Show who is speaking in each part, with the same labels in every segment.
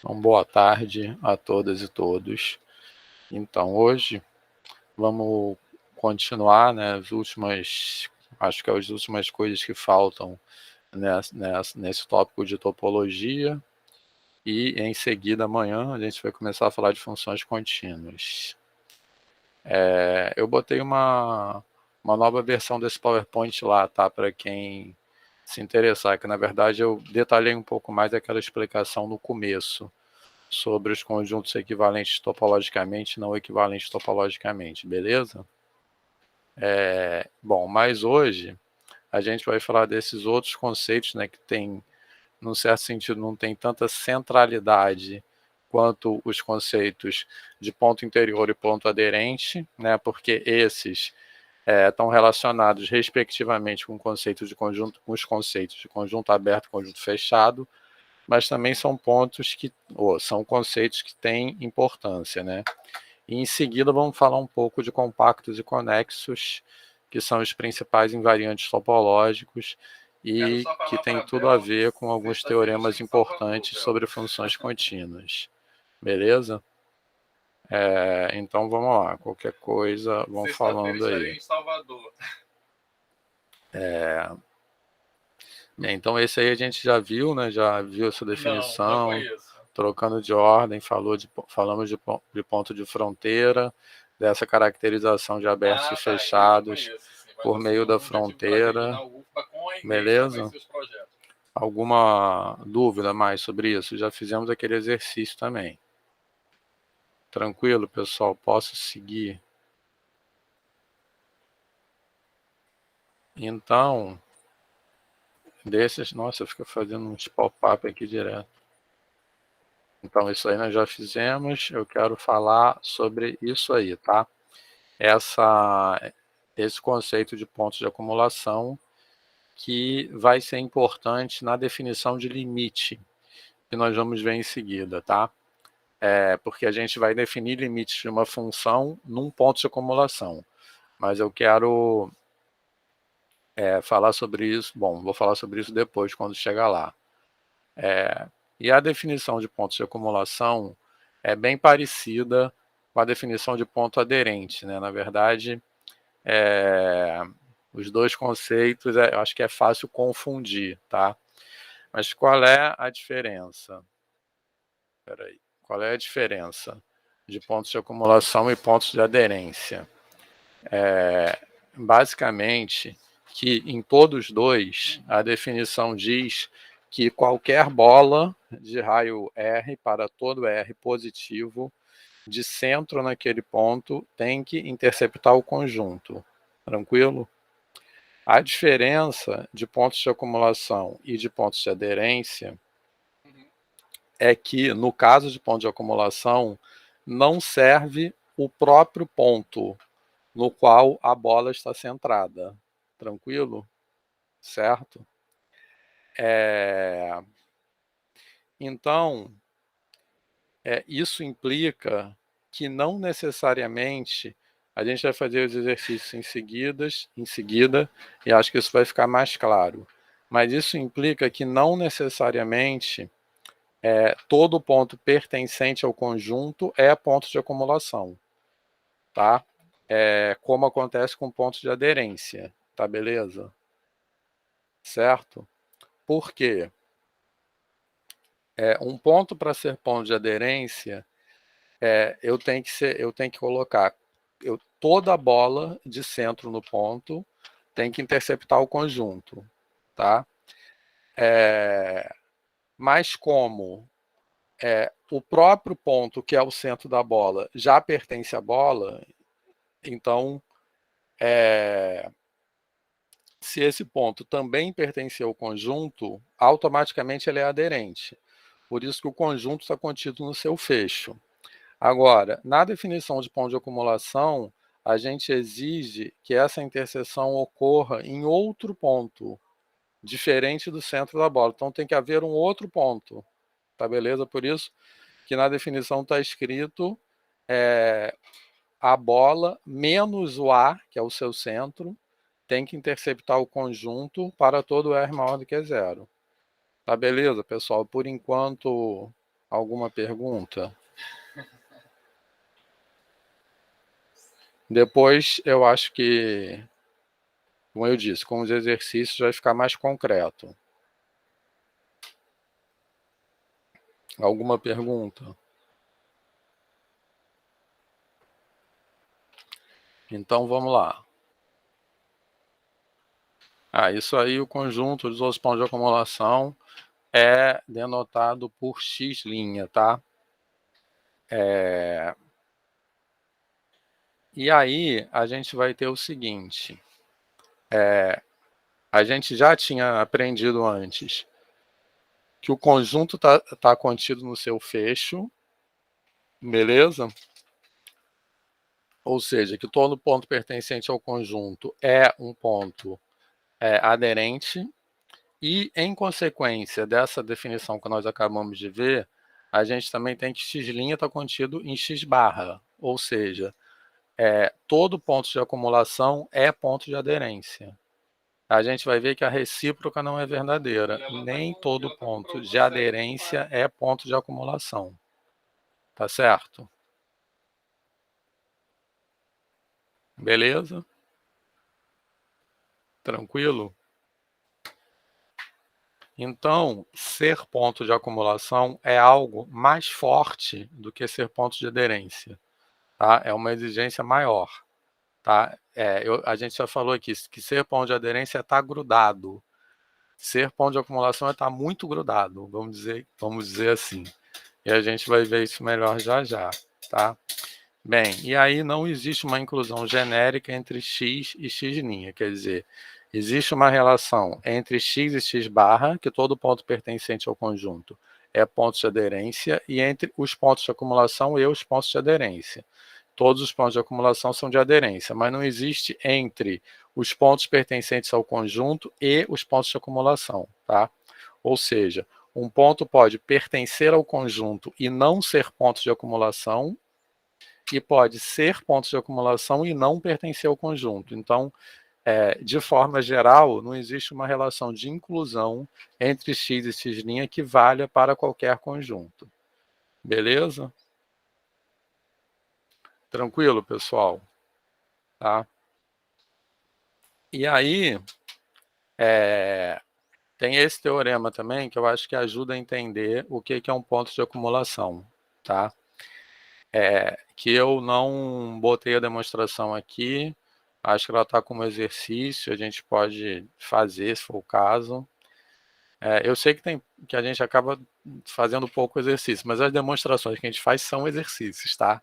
Speaker 1: Então, boa tarde a todas e todos. Então, hoje vamos continuar, né, acho que as últimas coisas que faltam nesse tópico de topologia, e em seguida, amanhã, a gente vai começar a falar de funções contínuas. Eu botei uma nova versão desse PowerPoint lá, tá, para quem se interessar, que na verdade eu detalhei um pouco mais aquela explicação no começo, sobre os conjuntos equivalentes topologicamente e não equivalentes topologicamente, beleza? Bom, mas hoje a gente vai falar desses outros conceitos, né, que tem, num certo sentido, não tem tanta centralidade quanto os conceitos de ponto interior e ponto aderente, né, porque esses estão relacionados respectivamente com os conceitos de conjunto aberto e conjunto fechado, mas também são são conceitos que têm importância, né? E em seguida vamos falar um pouco de compactos e conexos, que são os principais invariantes topológicos e que tem tudo a ver com alguns teoremas importantes sobre funções contínuas. Beleza? Então vamos lá, qualquer coisa, vamos falando aí. Então esse aí a gente já viu, né? Já viu essa definição, trocando de ordem, falamos de ponto de fronteira, dessa caracterização de abertos e fechados por meio da fronteira, beleza? Alguma dúvida mais sobre isso? Já fizemos aquele exercício também. Tranquilo, pessoal? Posso seguir? Então, nossa, fica fazendo uns pop-up aqui direto. Então, isso aí nós já fizemos, eu quero falar sobre isso aí, tá? Esse conceito de pontos de acumulação que vai ser importante na definição de limite, que nós vamos ver em seguida, tá? Porque a gente vai definir limites de uma função num ponto de acumulação, mas eu quero falar sobre isso, vou falar sobre isso depois, quando chegar lá. E a definição de pontos de acumulação é bem parecida com a definição de ponto aderente, né? Na verdade, os dois conceitos, eu acho que é fácil confundir, tá? Mas qual é a diferença? Qual é a diferença de pontos de acumulação e pontos de aderência? Basicamente, que em todos dois, a definição diz que qualquer bola de raio R para todo R positivo de centro naquele ponto tem que interceptar o conjunto. Tranquilo? A diferença de pontos de acumulação e de pontos de aderência é que, no caso de ponto de acumulação, não serve o próprio ponto no qual a bola está centrada. Tranquilo? Certo? Então, isso implica que não necessariamente a gente vai fazer os exercícios em seguida, e acho que isso vai ficar mais claro. Mas isso implica que não necessariamente todo ponto pertencente ao conjunto é ponto de acumulação, tá? Como acontece com pontos de aderência, tá beleza? Certo? Por quê? Um ponto para ser ponto de aderência, eu tenho que colocar toda a bola de centro no ponto, tem que interceptar o conjunto, tá? Mas como o próprio ponto, que é o centro da bola, já pertence à bola, então, se esse ponto também pertencer ao conjunto, automaticamente ele é aderente. Por isso que o conjunto está contido no seu fecho. Agora, na definição de ponto de acumulação, a gente exige que essa interseção ocorra em outro ponto, diferente do centro da bola. Então tem que haver um outro ponto, tá beleza? Por isso que na definição está escrito a bola menos o A, que é o seu centro, tem que interceptar o conjunto para todo R maior do que zero. Tá beleza, pessoal? Por enquanto, Alguma pergunta? Depois, eu acho que, como eu disse, com os exercícios vai ficar mais concreto. Alguma pergunta? Então, vamos lá. Isso aí, o conjunto dos outros pontos de acumulação é denotado por x', tá? E aí, a gente vai ter o seguinte. A gente já tinha aprendido antes que o conjunto tá contido no seu fecho, beleza? Ou seja, que todo ponto pertencente ao conjunto é um ponto aderente, e, em consequência dessa definição que nós acabamos de ver, a gente também tem que x' está contido em x barra, ou seja, todo ponto de acumulação é ponto de aderência. A gente vai ver que a recíproca não é verdadeira. Nem todo ponto de aderência é ponto de acumulação. Tá certo? Beleza? Tranquilo? Então, ser ponto de acumulação é algo mais forte do que ser ponto de aderência. Tá? É uma exigência maior. Tá? A gente já falou aqui que ser ponto de aderência é estar grudado. Ser ponto de acumulação é estar muito grudado, vamos dizer assim. E a gente vai ver isso melhor já já, tá? Bem, e aí não existe uma inclusão genérica entre x e x', quer dizer, existe uma relação entre x e x barra, que todo ponto pertencente ao conjunto é ponto de aderência, e entre os pontos de acumulação e os pontos de aderência. Todos os pontos de acumulação são de aderência, mas não existe entre os pontos pertencentes ao conjunto e os pontos de acumulação, tá? Ou seja, um ponto pode pertencer ao conjunto e não ser ponto de acumulação, e pode ser ponto de acumulação e não pertencer ao conjunto. Então, de forma geral, não existe uma relação de inclusão entre x e x' que valha para qualquer conjunto. Beleza? Tranquilo, pessoal? Tá? E aí, tem esse teorema também que eu acho que ajuda a entender o que é um ponto de acumulação, tá? Que eu não botei a demonstração aqui, acho que ela está como exercício, a gente pode fazer se for o caso. Eu sei que a gente acaba fazendo pouco exercício, mas as demonstrações que a gente faz são exercícios, tá?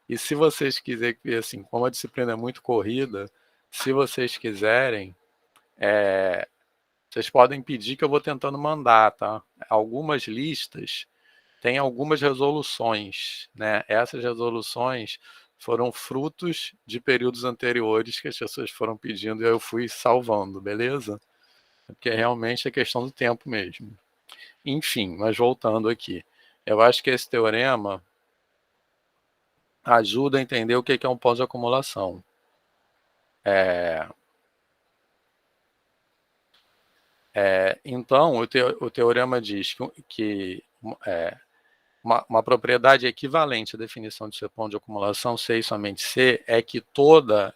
Speaker 1: E se vocês quiserem, assim, como a disciplina é muito corrida, se vocês quiserem, vocês podem pedir que eu vou tentando mandar, tá? Algumas listas têm algumas resoluções, né? Essas resoluções foram frutos de períodos anteriores que as pessoas foram pedindo e eu fui salvando, beleza? Porque realmente é questão do tempo mesmo. Enfim, mas voltando aqui. Eu acho que esse teorema ajuda a entender o que é um ponto de acumulação. Então, o teorema diz que uma propriedade equivalente à definição de ser ponto de acumulação, C e somente C, é que toda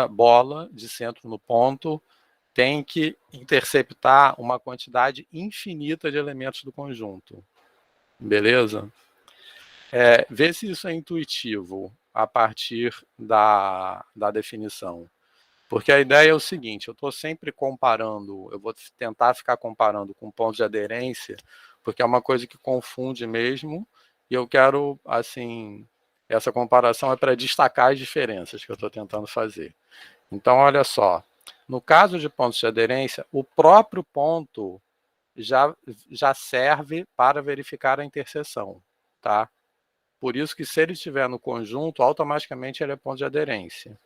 Speaker 1: bola de centro no ponto tem que interceptar uma quantidade infinita de elementos do conjunto. Beleza? Vê se isso é intuitivo a partir da definição. Porque a ideia é o seguinte, eu estou sempre comparando, eu vou tentar ficar comparando com pontos de aderência, porque é uma coisa que confunde mesmo, e eu quero, assim, essa comparação é para destacar as diferenças que eu estou tentando fazer. Então, olha só, no caso de pontos de aderência, o próprio ponto já serve para verificar a interseção, tá? Por isso que se ele estiver no conjunto, automaticamente ele é ponto de aderência.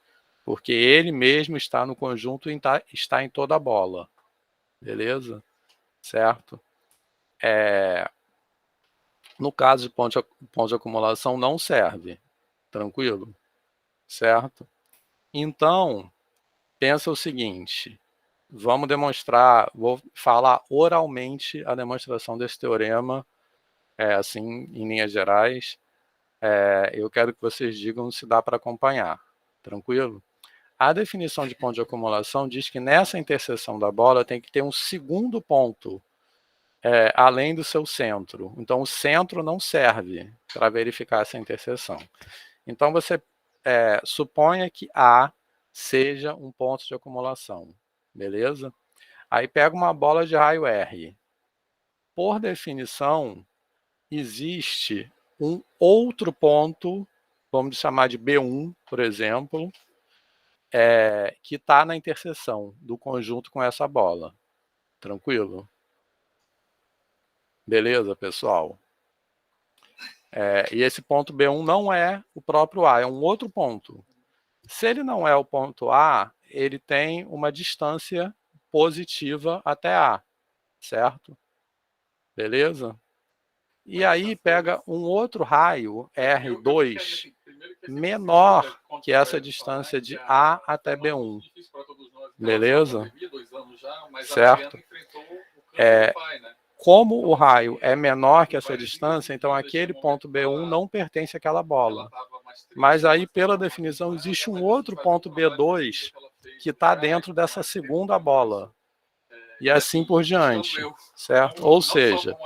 Speaker 1: Porque ele mesmo está no conjunto e está em toda a bola. Beleza? Certo? No caso de ponto de acumulação, não serve. Tranquilo? Certo? Então, pensa o seguinte. vamos demonstrar, vou falar oralmente a demonstração desse teorema, assim, em linhas gerais. Eu quero que vocês digam se dá para acompanhar, tranquilo? A definição de ponto de acumulação diz que nessa interseção da bola tem que ter um segundo ponto, além do seu centro. Então, o centro não serve para verificar essa interseção. Então, você suponha que A seja um ponto de acumulação, beleza? Aí pega uma bola de raio R. Por definição, existe um outro ponto, vamos chamar de B1, por exemplo, que está na interseção do conjunto com essa bola. Tranquilo? Beleza, pessoal? E esse ponto B1 não é o próprio A, é um outro ponto. Se ele não é o ponto A, ele tem uma distância positiva até A, certo? Beleza? E aí pega um outro raio, R2, menor que essa distância de A até B1. Beleza? Certo? Como o raio é menor que essa distância, então aquele ponto B1 não pertence àquela bola. Mas aí, pela definição, existe um outro ponto B2 que está dentro dessa segunda bola. E assim por diante, certo? Ou seja,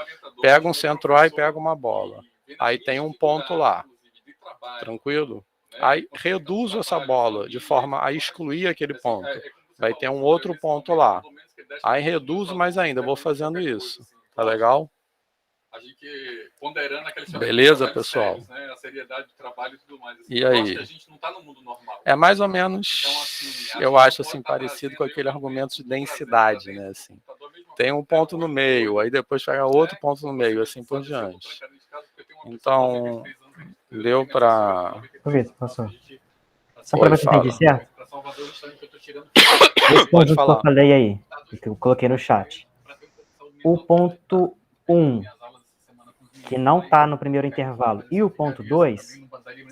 Speaker 1: pega um centro A e pega uma bola. Aí tem um ponto lá. Tranquilo? Aí reduzo essa bola de forma a excluir aquele ponto. Vai ter um outro ponto lá. Aí reduzo mais ainda, vou fazendo isso. Tá legal? Beleza, pessoal? E aí? É mais ou menos, eu acho assim, parecido com aquele argumento de densidade, né? Assim, tem um ponto no meio, aí depois pega outro ponto no meio, assim por diante. Então, deu para...
Speaker 2: Passou. Só para ver se eu entendi certo. Esse
Speaker 1: Pode
Speaker 2: conjunto que eu
Speaker 1: falar.
Speaker 2: falei aí, que eu coloquei no chat. O ponto 1, que não está no primeiro intervalo, e o ponto 2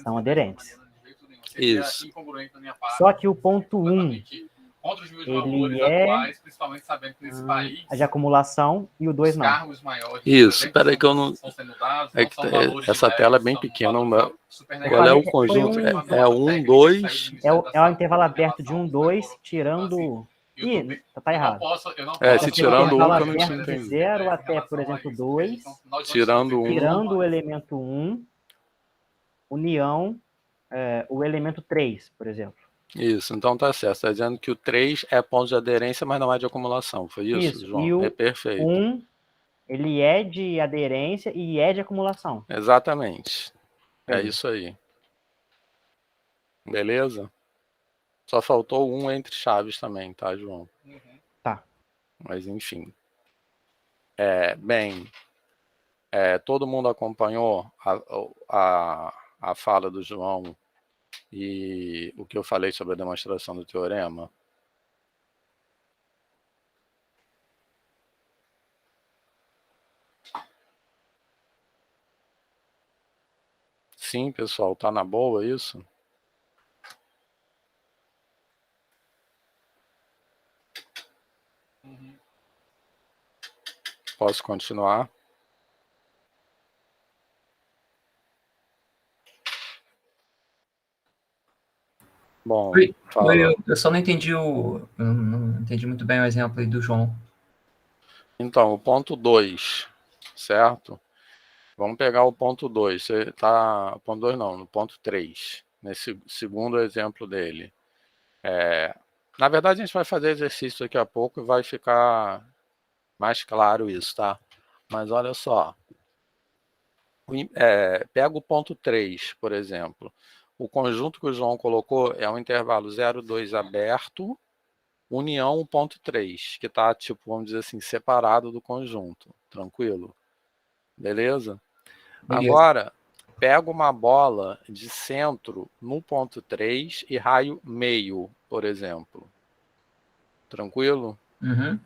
Speaker 2: são aderentes.
Speaker 1: Isso.
Speaker 2: Só que o ponto 1, ele é de acumulação e o 2 não.
Speaker 1: Isso, espera aí que eu não... essa tela é bem pequena. Qual é o conjunto? É 1, 2...
Speaker 2: É o intervalo aberto de 1, 2, tirando... Ih, tá errado.
Speaker 1: Se tirando um que eu não tinha
Speaker 2: entendido. De
Speaker 1: entendido.
Speaker 2: 0 até, por exemplo, 2.
Speaker 1: Tirando
Speaker 2: o elemento 1, união, o elemento 3, por exemplo.
Speaker 1: Isso, então tá certo. Está dizendo que o 3 é ponto de aderência, mas não é de acumulação. Foi isso, João?
Speaker 2: E o
Speaker 1: perfeito.
Speaker 2: 1, ele é de aderência e é de acumulação.
Speaker 1: Exatamente. É isso aí. Beleza? Só faltou um entre chaves também, tá, João?
Speaker 2: Tá.
Speaker 1: Mas, enfim. Bem, todo mundo acompanhou a fala do João e o que eu falei sobre a demonstração do teorema? Sim, pessoal, tá na boa isso? Posso continuar? Bom,
Speaker 3: eu só não entendi não entendi muito bem o exemplo aí do João.
Speaker 1: Então, o ponto 2, certo? Vamos pegar o ponto 2. Você tá... Ponto 2 não, no ponto 3. Nesse segundo exemplo dele. Na verdade, a gente vai fazer exercício daqui a pouco e vai ficar mais claro isso, tá? Mas olha só. Pega o ponto 3, por exemplo. O conjunto que o João colocou é um intervalo 0, 2 aberto, união 1.3, que está, tipo, vamos dizer assim, separado do conjunto. Tranquilo? Beleza? Agora, pega uma bola de centro no ponto 3 e raio meio, por exemplo. Tranquilo?
Speaker 3: Uhum.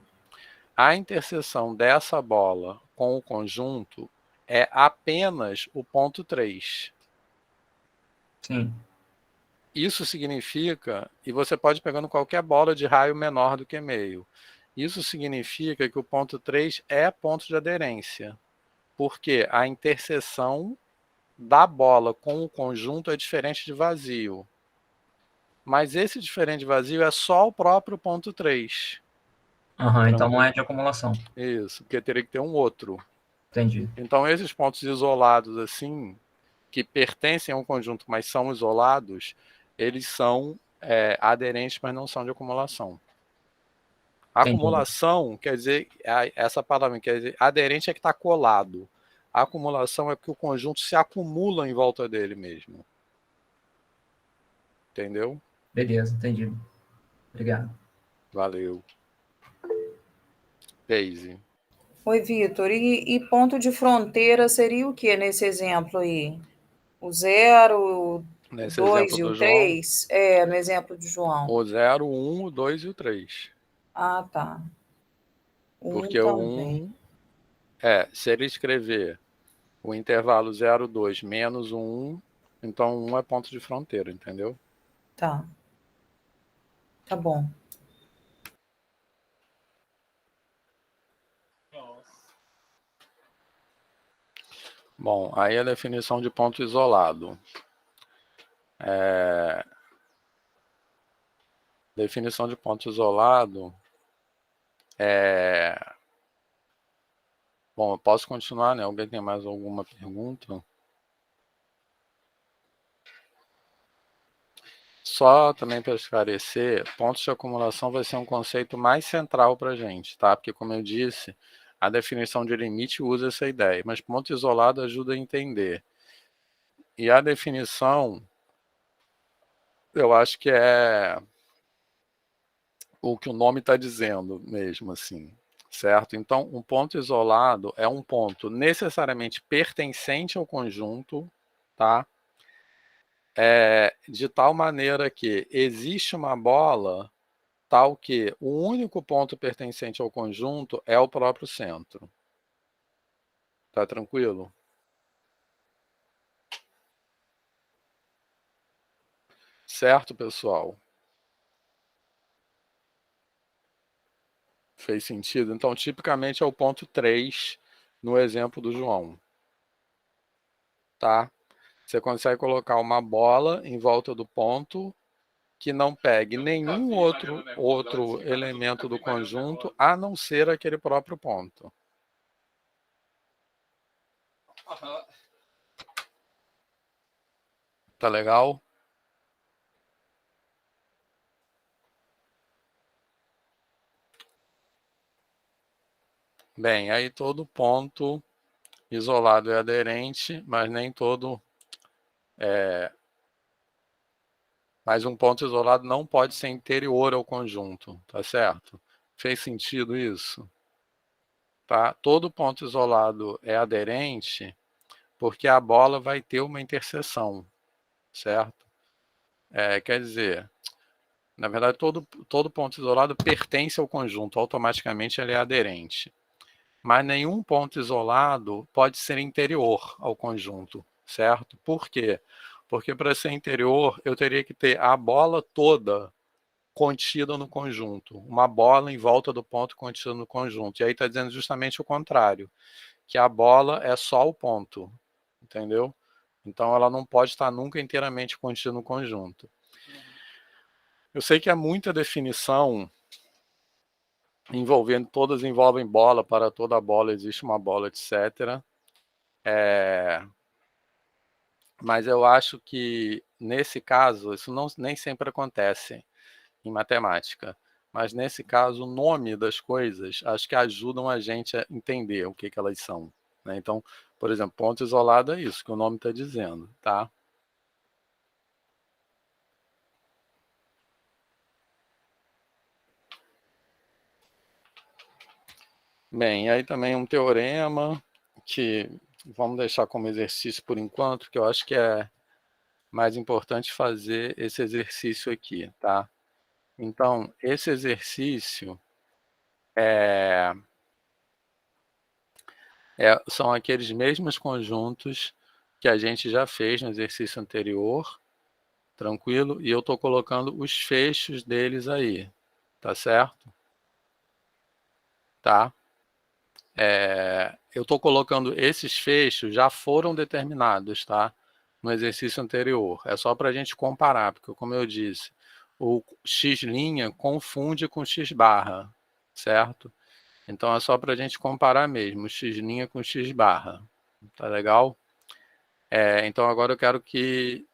Speaker 1: A interseção dessa bola com o conjunto é apenas o ponto 3.
Speaker 3: Sim.
Speaker 1: Isso significa, e você pode pegando qualquer bola de raio menor do que meio, isso significa que o ponto 3 é ponto de aderência, porque a interseção da bola com o conjunto é diferente de vazio. Mas esse diferente de vazio é só o próprio ponto 3.
Speaker 3: Aham, então não é
Speaker 1: Tranquilo?
Speaker 3: de acumulação.
Speaker 1: Isso, porque teria que ter um outro.
Speaker 3: Entendi.
Speaker 1: Então esses pontos isolados assim, que pertencem a um conjunto, mas são isolados, eles são aderentes, mas não são de acumulação.
Speaker 3: Entendi.
Speaker 1: Acumulação quer dizer, essa palavra quer dizer, aderente é que está colado. A acumulação é que o conjunto se acumula em volta dele mesmo. Entendeu?
Speaker 3: Beleza, entendi. Obrigado.
Speaker 1: Valeu. Daisy.
Speaker 4: Oi, Vitor. E ponto de fronteira seria o que nesse exemplo aí? O 0, o
Speaker 1: Nesse
Speaker 4: 2
Speaker 1: exemplo
Speaker 4: e o
Speaker 1: do João,
Speaker 4: 3? É, no exemplo de João.
Speaker 1: o 0, o 1, o 2 e o 3.
Speaker 4: Ah, tá. O 1
Speaker 1: Porque o
Speaker 4: também.
Speaker 1: 1 se ele escrever o intervalo 0, 2 menos o 1, então o 1 é ponto de fronteira, entendeu?
Speaker 4: Tá. Tá bom.
Speaker 1: Bom, aí a definição de ponto isolado. Definição de ponto isolado Bom, eu posso continuar, né? Alguém tem mais alguma pergunta? Só também para esclarecer, pontos de acumulação vai ser um conceito mais central para a gente, tá? Porque, como eu disse, a definição de limite usa essa ideia, mas ponto isolado ajuda a entender. E a definição, eu acho que é o que o nome está dizendo mesmo, assim, certo? Então, um ponto isolado é um ponto necessariamente pertencente ao conjunto, tá? De tal maneira que existe uma bola tal que o único ponto pertencente ao conjunto é o próprio centro. Tá tranquilo? Certo, pessoal? Fez sentido? Então, tipicamente é o ponto 3 no exemplo do João. Tá? Você consegue colocar uma bola em volta do ponto que não pegue nenhum outro elemento do conjunto, a não ser aquele próprio ponto. Tá legal? Bem, aí todo ponto isolado é aderente, mas nem todo... Mas um ponto isolado não pode ser interior ao conjunto, tá certo? Fez sentido isso? Tá? Todo ponto isolado é aderente porque a bola vai ter uma interseção, certo? Quer dizer, na verdade, todo ponto isolado pertence ao conjunto, automaticamente ele é aderente. Mas nenhum ponto isolado pode ser interior ao conjunto, certo? Por quê? Porque para ser interior, eu teria que ter a bola toda contida no conjunto, uma bola em volta do ponto contida no conjunto. E aí está dizendo justamente o contrário, que a bola é só o ponto, entendeu? Então ela não pode estar nunca inteiramente contida no conjunto. Eu sei que é muita definição envolvendo, todas envolvem bola, para toda bola existe uma bola, etc. Mas eu acho que nesse caso, isso nem sempre acontece em matemática. Mas nesse caso, o nome das coisas acho que ajudam a gente a entender o que elas são. Né? Então, por exemplo, ponto isolado é isso que o nome está dizendo, tá? Bem, aí também um teorema que vamos deixar como exercício por enquanto, que eu acho que é mais importante fazer esse exercício aqui, tá? Então, esse exercício são aqueles mesmos conjuntos que a gente já fez no exercício anterior, Tranquilo? E eu estou colocando os fechos deles aí. Tá certo? Tá? Eu estou colocando esses fechos, já foram determinados, tá? No exercício anterior. É só para a gente comparar, porque como eu disse, o x' confunde com x barra, certo? Então é só para a gente comparar mesmo, x' com x barra. Tá legal? Então agora eu quero que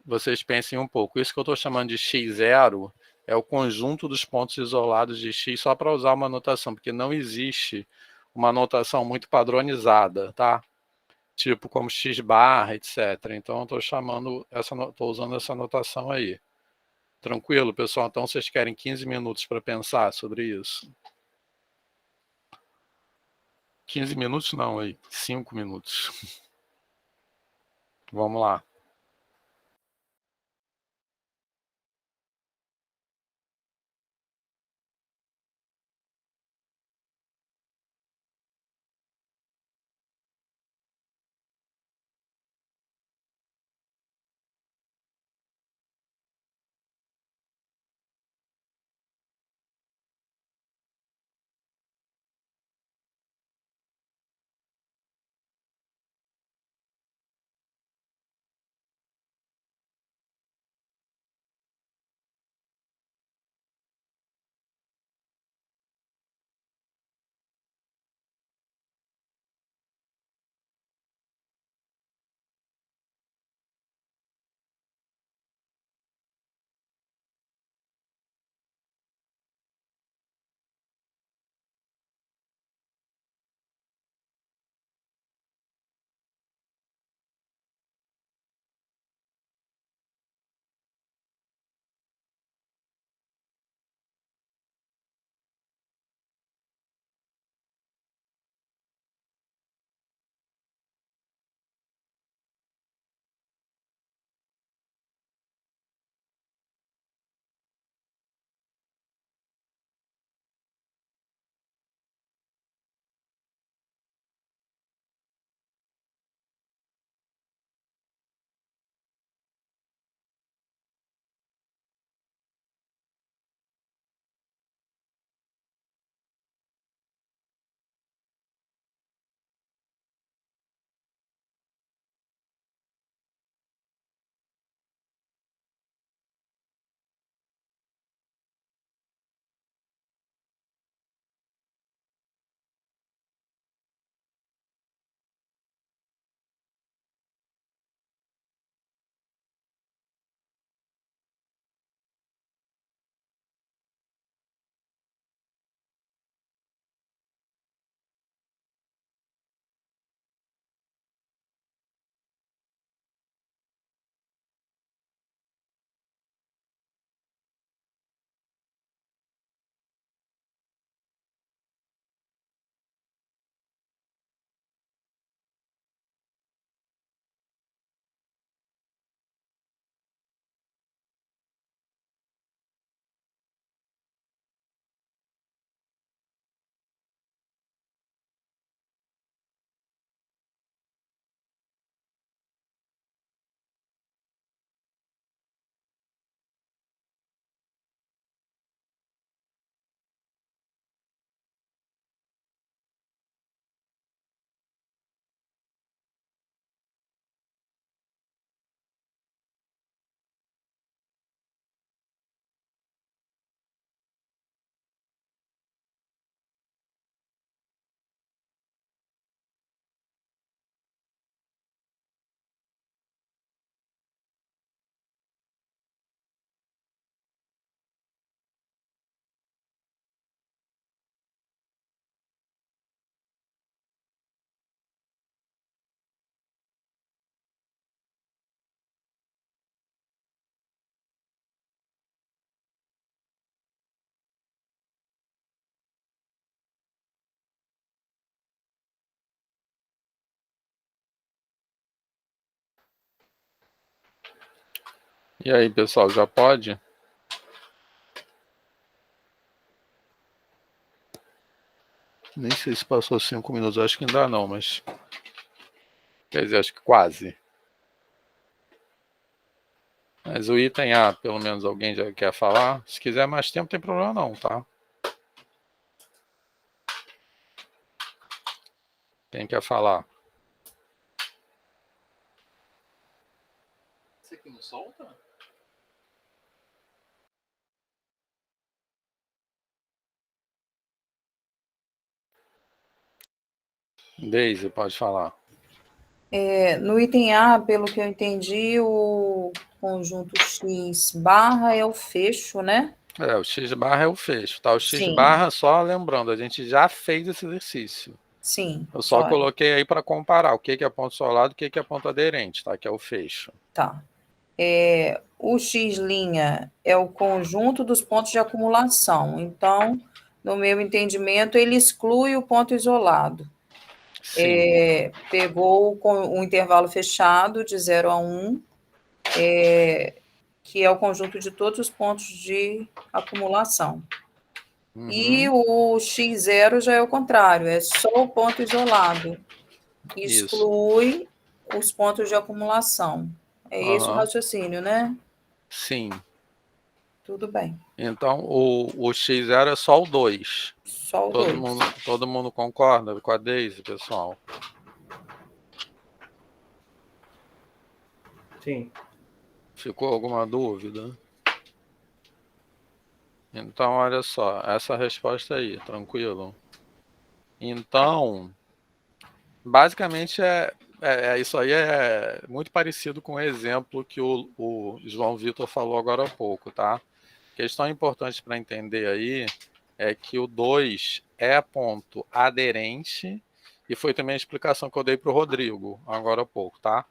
Speaker 1: vocês pensem um pouco. Isso que eu estou chamando de x0 é o conjunto dos pontos isolados de x, só para usar uma notação, porque não existe uma notação muito padronizada, tá? Tipo como x barra, etc. Então eu estou usando essa notação aí. Tranquilo, pessoal? Então vocês querem 15 minutos para pensar sobre isso? 15 minutos não, aí, 5 minutos. Vamos lá. E aí, pessoal, já pode? Nem sei se passou 5 minutos, acho que ainda não, mas... Quer dizer, acho que quase. Mas o item A, pelo menos alguém já quer falar? Se quiser mais tempo, não tem problema não, tá? Quem quer falar? Você que não solta? Deise, pode falar.
Speaker 4: No item A, pelo que eu entendi, o conjunto X barra é o fecho, né?
Speaker 1: O X barra é o fecho, tá? O X
Speaker 4: Sim.
Speaker 1: barra, só lembrando, a gente já fez esse exercício.
Speaker 4: Sim.
Speaker 1: Eu só coloquei aí para comparar o que é ponto isolado e o que é ponto aderente, tá? Que é o fecho.
Speaker 4: Tá. O X' é o conjunto dos pontos de acumulação. Então, no meu entendimento, ele exclui o ponto isolado.
Speaker 1: Sim.
Speaker 4: Pegou com o intervalo fechado de 0 a 1, que é o conjunto de todos os pontos de acumulação.
Speaker 1: Uhum.
Speaker 4: E o X0 já é o contrário, é só o ponto isolado. Exclui os pontos de acumulação. É esse o raciocínio, né?
Speaker 1: Sim.
Speaker 4: Tudo bem.
Speaker 1: Então, o X0 é só o 2.
Speaker 4: Só o 2.
Speaker 1: Todo mundo concorda com a Deise, pessoal?
Speaker 2: Sim.
Speaker 1: Ficou alguma dúvida? Então, olha só, essa resposta aí, tranquilo? Então, basicamente isso aí é muito parecido com o exemplo que o João Vitor falou agora há pouco, tá? Questão importante para entender aí é que o 2 é ponto aderente, e foi também a explicação que eu dei para o Rodrigo agora há pouco, tá?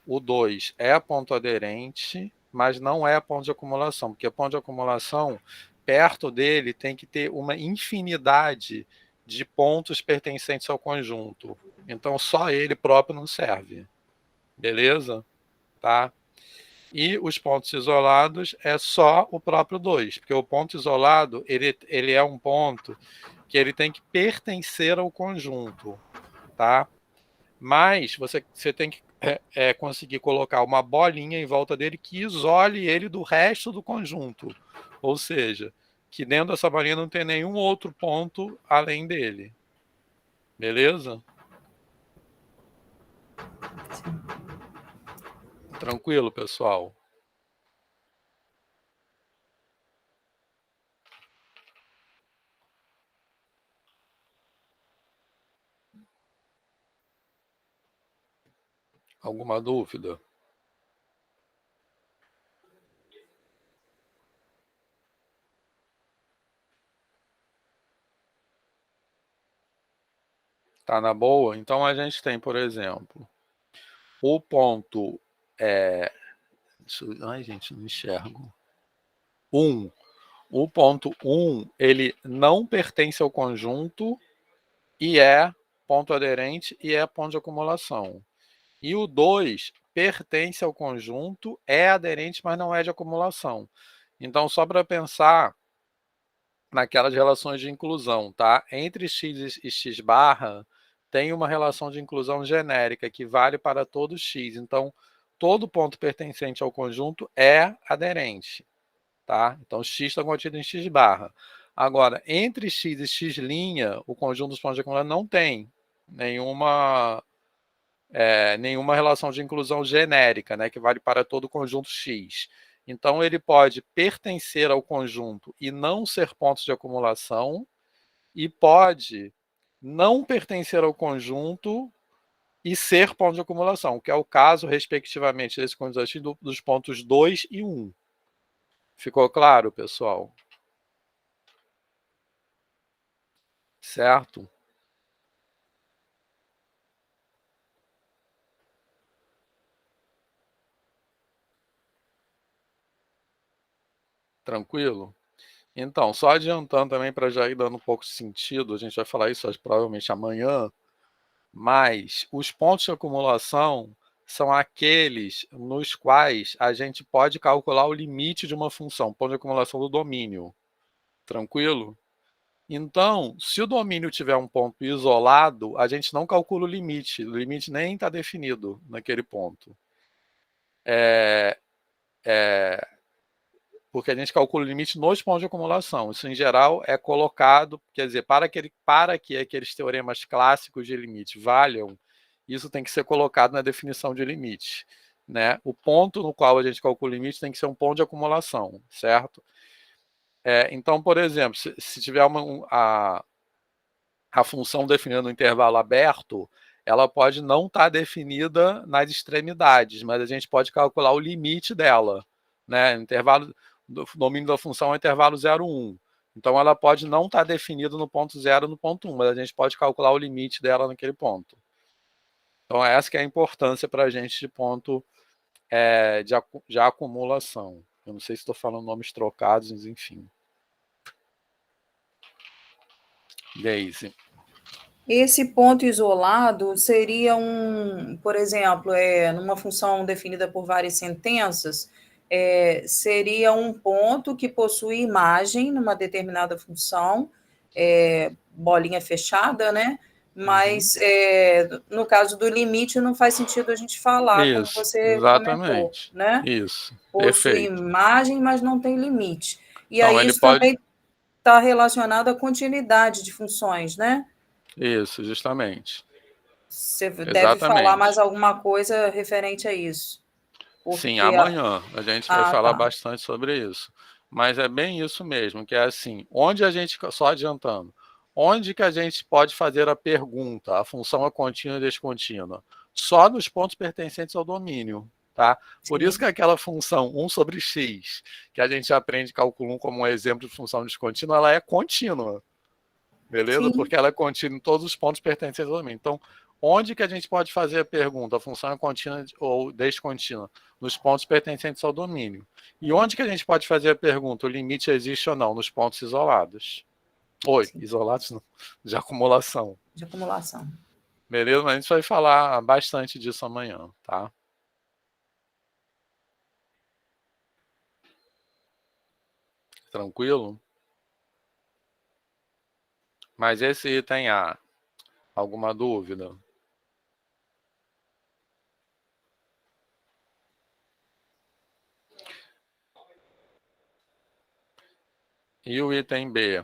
Speaker 1: O 2 é ponto aderente, mas não é ponto de acumulação, porque ponto de acumulação, perto dele, tem que ter uma infinidade de pontos pertencentes ao conjunto. Então, só ele próprio não serve. Beleza? Tá? E os pontos isolados é só o próprio 2, porque o ponto isolado, ele é um ponto que ele tem que pertencer ao conjunto, tá? Mas você tem que conseguir colocar uma bolinha em volta dele que isole ele do resto do conjunto. Ou seja, que dentro dessa bolinha não tem nenhum outro ponto além dele. Beleza? Tranquilo, pessoal? Alguma dúvida? Tá na boa? Então a gente tem, por exemplo, o ponto. Ai, gente, não enxergo. 1. O ponto 1, ele não pertence ao conjunto e é ponto aderente e é ponto de acumulação. E o 2 pertence ao conjunto, é aderente, mas não é de acumulação. Então, só para pensar naquelas relações de inclusão, tá? Entre x e x barra, tem uma relação de inclusão genérica que vale para todo x. Então, todo ponto pertencente ao conjunto é aderente, tá? Então, x está contido em x barra. Agora, entre x e x', o conjunto dos pontos de acumulação não tem nenhuma relação de inclusão genérica, né, que vale para todo o conjunto X. Então, ele pode pertencer ao conjunto e não ser pontos de acumulação, e pode não pertencer ao conjunto e ser ponto de acumulação, que é o caso, respectivamente, desse conjunto X dos pontos 2 e 1. Ficou claro, pessoal? Certo? Tranquilo? Então, só adiantando também para já ir dando um pouco de sentido, a gente vai falar isso provavelmente amanhã, mas os pontos de acumulação são aqueles nos quais a gente pode calcular o limite de uma função, ponto de acumulação do domínio. Tranquilo? Então, se o domínio tiver um ponto isolado, a gente não calcula o limite nem está definido naquele ponto. porque a gente calcula o limite nos pontos de acumulação. Isso, em geral, é colocado, quer dizer, para que aqueles teoremas clássicos de limite valham, isso tem que ser colocado na definição de limite, né? O ponto no qual a gente calcula o limite tem que ser um ponto de acumulação, certo? Então, por exemplo, se tiver a função definindo um intervalo aberto, ela pode não estar definida nas extremidades, mas a gente pode calcular o limite dela, né? O domínio da função é o intervalo 0, 1. Então, ela pode não estar definida no ponto 0 no ponto 1, mas a gente pode calcular o limite dela naquele ponto. Então, essa que é a importância para a gente de ponto de acumulação. Eu não sei se estou falando nomes trocados, mas enfim. Daisy.
Speaker 4: Esse ponto isolado seria por exemplo, numa função definida por várias sentenças, seria um ponto que possui imagem numa determinada função, bolinha fechada, né? Mas, no caso do limite, não faz sentido a gente falar, como você comentou, né?
Speaker 1: Isso,
Speaker 4: possui
Speaker 1: perfeito.
Speaker 4: imagem, mas não tem limite. E
Speaker 1: Então,
Speaker 4: aí
Speaker 1: ele
Speaker 4: isso
Speaker 1: pode...
Speaker 4: também está relacionado à continuidade de funções, né?
Speaker 1: Isso, justamente.
Speaker 4: Você deve falar mais alguma coisa referente a isso.
Speaker 1: Sim, amanhã a gente vai falar bastante sobre isso. Mas é bem isso mesmo, que é assim, só adiantando, onde que a gente pode fazer a pergunta, a função é contínua ou descontínua? Só nos pontos pertencentes ao domínio, tá? Por isso que aquela função 1 sobre x, que a gente aprende cálculo 1 como um exemplo de função descontínua, ela é contínua, beleza? Sim. Porque ela é contínua em todos os pontos pertencentes ao domínio. Então, onde que a gente pode fazer a pergunta, a função é contínua ou descontínua? Nos pontos pertencentes ao domínio. E onde que a gente pode fazer a pergunta, o limite existe ou não? Nos pontos isolados. Sim. Isolados não, de acumulação.
Speaker 4: De acumulação.
Speaker 1: Beleza? Mas a gente vai falar bastante disso amanhã, tá? Tranquilo? Mas esse item A, alguma dúvida? E o item B?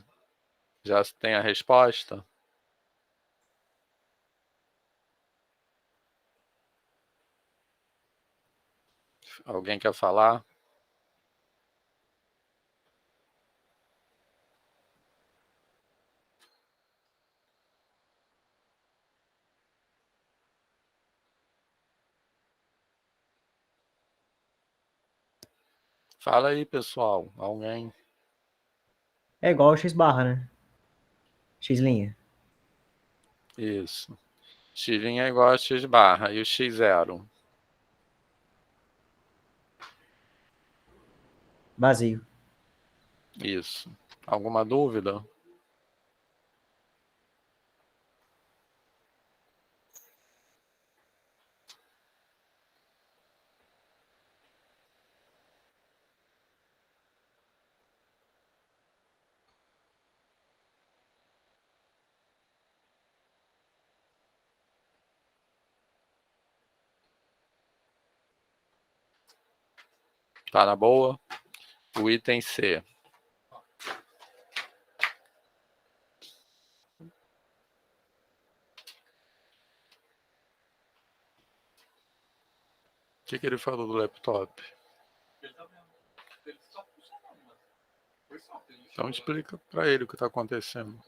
Speaker 1: Já tem a resposta? Alguém quer falar? Fala aí, pessoal. Alguém?
Speaker 2: É igual o x-barra, né? X'.
Speaker 1: Isso. X' é igual a x'. E o x0?
Speaker 2: Vazio.
Speaker 1: Isso. Alguma dúvida? Tá na boa? O item C. O que ele falou do laptop? Então explica para ele o que está acontecendo.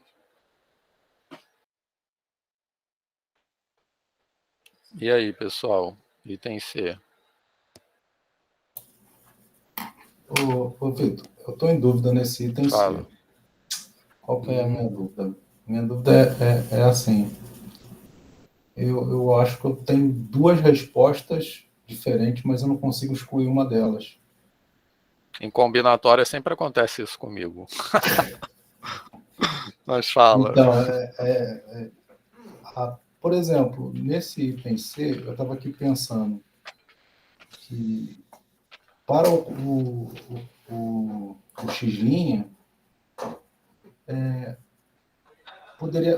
Speaker 1: E aí, pessoal? Item C.
Speaker 5: Ô Vitor, eu estou em dúvida nesse item C. Qual que é a minha dúvida? Minha dúvida é assim. Eu acho que eu tenho duas respostas diferentes, mas eu não consigo excluir uma delas.
Speaker 1: Em combinatória sempre acontece isso comigo. Mas fala.
Speaker 5: Então, por exemplo, nesse item C, eu estava aqui pensando que para o x',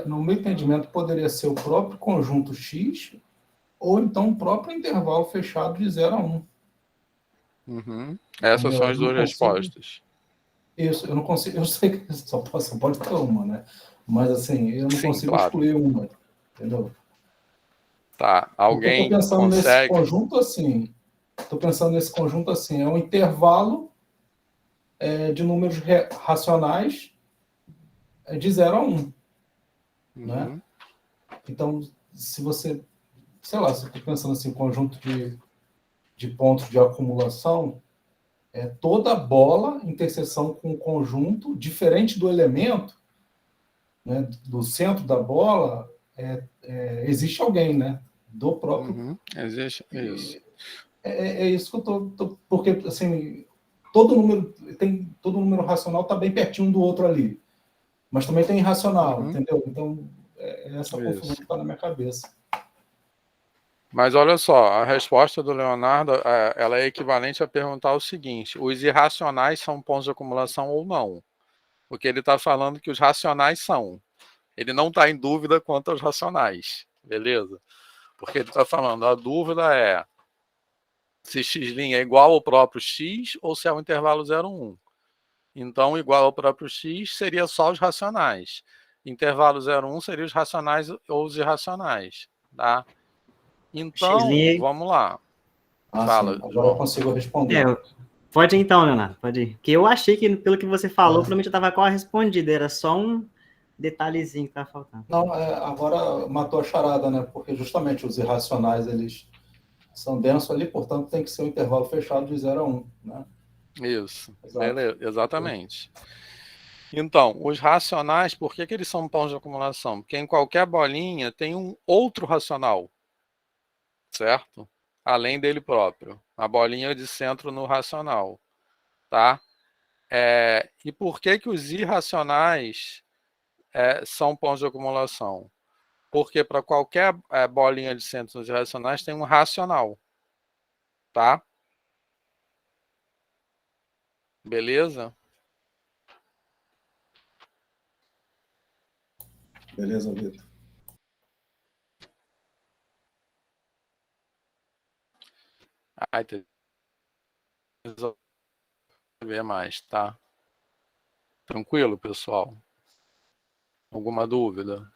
Speaker 5: no meu entendimento, poderia ser o próprio conjunto X ou então o próprio intervalo fechado de 0 a 1.
Speaker 1: Uhum. Essas
Speaker 5: Entendeu?
Speaker 1: são as
Speaker 5: Eu não
Speaker 1: duas
Speaker 5: consigo.
Speaker 1: respostas.
Speaker 5: Isso, eu não consigo. Eu sei que só pode ter uma, né? Mas assim, eu não
Speaker 1: Sim,
Speaker 5: consigo
Speaker 1: claro.
Speaker 5: excluir uma, entendeu?
Speaker 1: Tá.
Speaker 5: Porque eu estou
Speaker 1: Alguém
Speaker 5: pensando nesse
Speaker 1: consegue?
Speaker 5: conjunto assim. Estou pensando nesse conjunto assim, é um intervalo de números racionais de 0 a 1, né?
Speaker 1: Uhum.
Speaker 5: Então, se você, sei lá, se eu estou pensando assim, conjunto de pontos de acumulação, toda bola, interseção com o conjunto, diferente do elemento, né, do centro da bola, existe alguém, né? Do próprio.
Speaker 1: Uhum. Existe isso.
Speaker 5: É isso que eu tô porque assim, todo número racional está bem pertinho do outro ali, mas também tem irracional,
Speaker 1: Uhum.
Speaker 5: entendeu? Então essa confusão
Speaker 1: Isso.
Speaker 5: que está na minha cabeça.
Speaker 1: Mas olha só, a resposta do Leonardo, ela é equivalente a perguntar o seguinte: os irracionais são pontos de acumulação ou não? Porque ele está falando que os racionais são. Ele não está em dúvida quanto aos racionais, beleza? Porque ele está falando, a dúvida é se x' é igual ao próprio x ou se é o intervalo 0, 1. Então, igual ao próprio x seria só os racionais. Intervalo 0, 1 seria os racionais ou os irracionais, tá? Então,
Speaker 2: X'.
Speaker 1: vamos lá. Fala,
Speaker 5: Sim, agora eu
Speaker 1: João.
Speaker 5: consigo responder.
Speaker 2: Pode ir então, Leonardo, pode ir. Porque eu achei que, pelo que você falou, provavelmente eu estava quase respondida, era só um detalhezinho que estava faltando.
Speaker 5: Não, agora matou a charada, né? Porque justamente os irracionais, eles são densos ali, portanto tem que ser um intervalo fechado de 0 a 1, né?
Speaker 1: Isso,
Speaker 5: Exato.
Speaker 1: beleza, exatamente. Então, os racionais, por que eles são pontos de acumulação? Porque em qualquer bolinha tem um outro racional, certo? Além dele próprio. A bolinha de centro no racional, tá? E por que os irracionais são pontos de acumulação? Porque para qualquer bolinha de centro nos irracionais tem um racional, tá? Beleza?
Speaker 5: Beleza, Vitor?
Speaker 1: Ai, tem que ver mais, tá? Tranquilo, pessoal? Alguma dúvida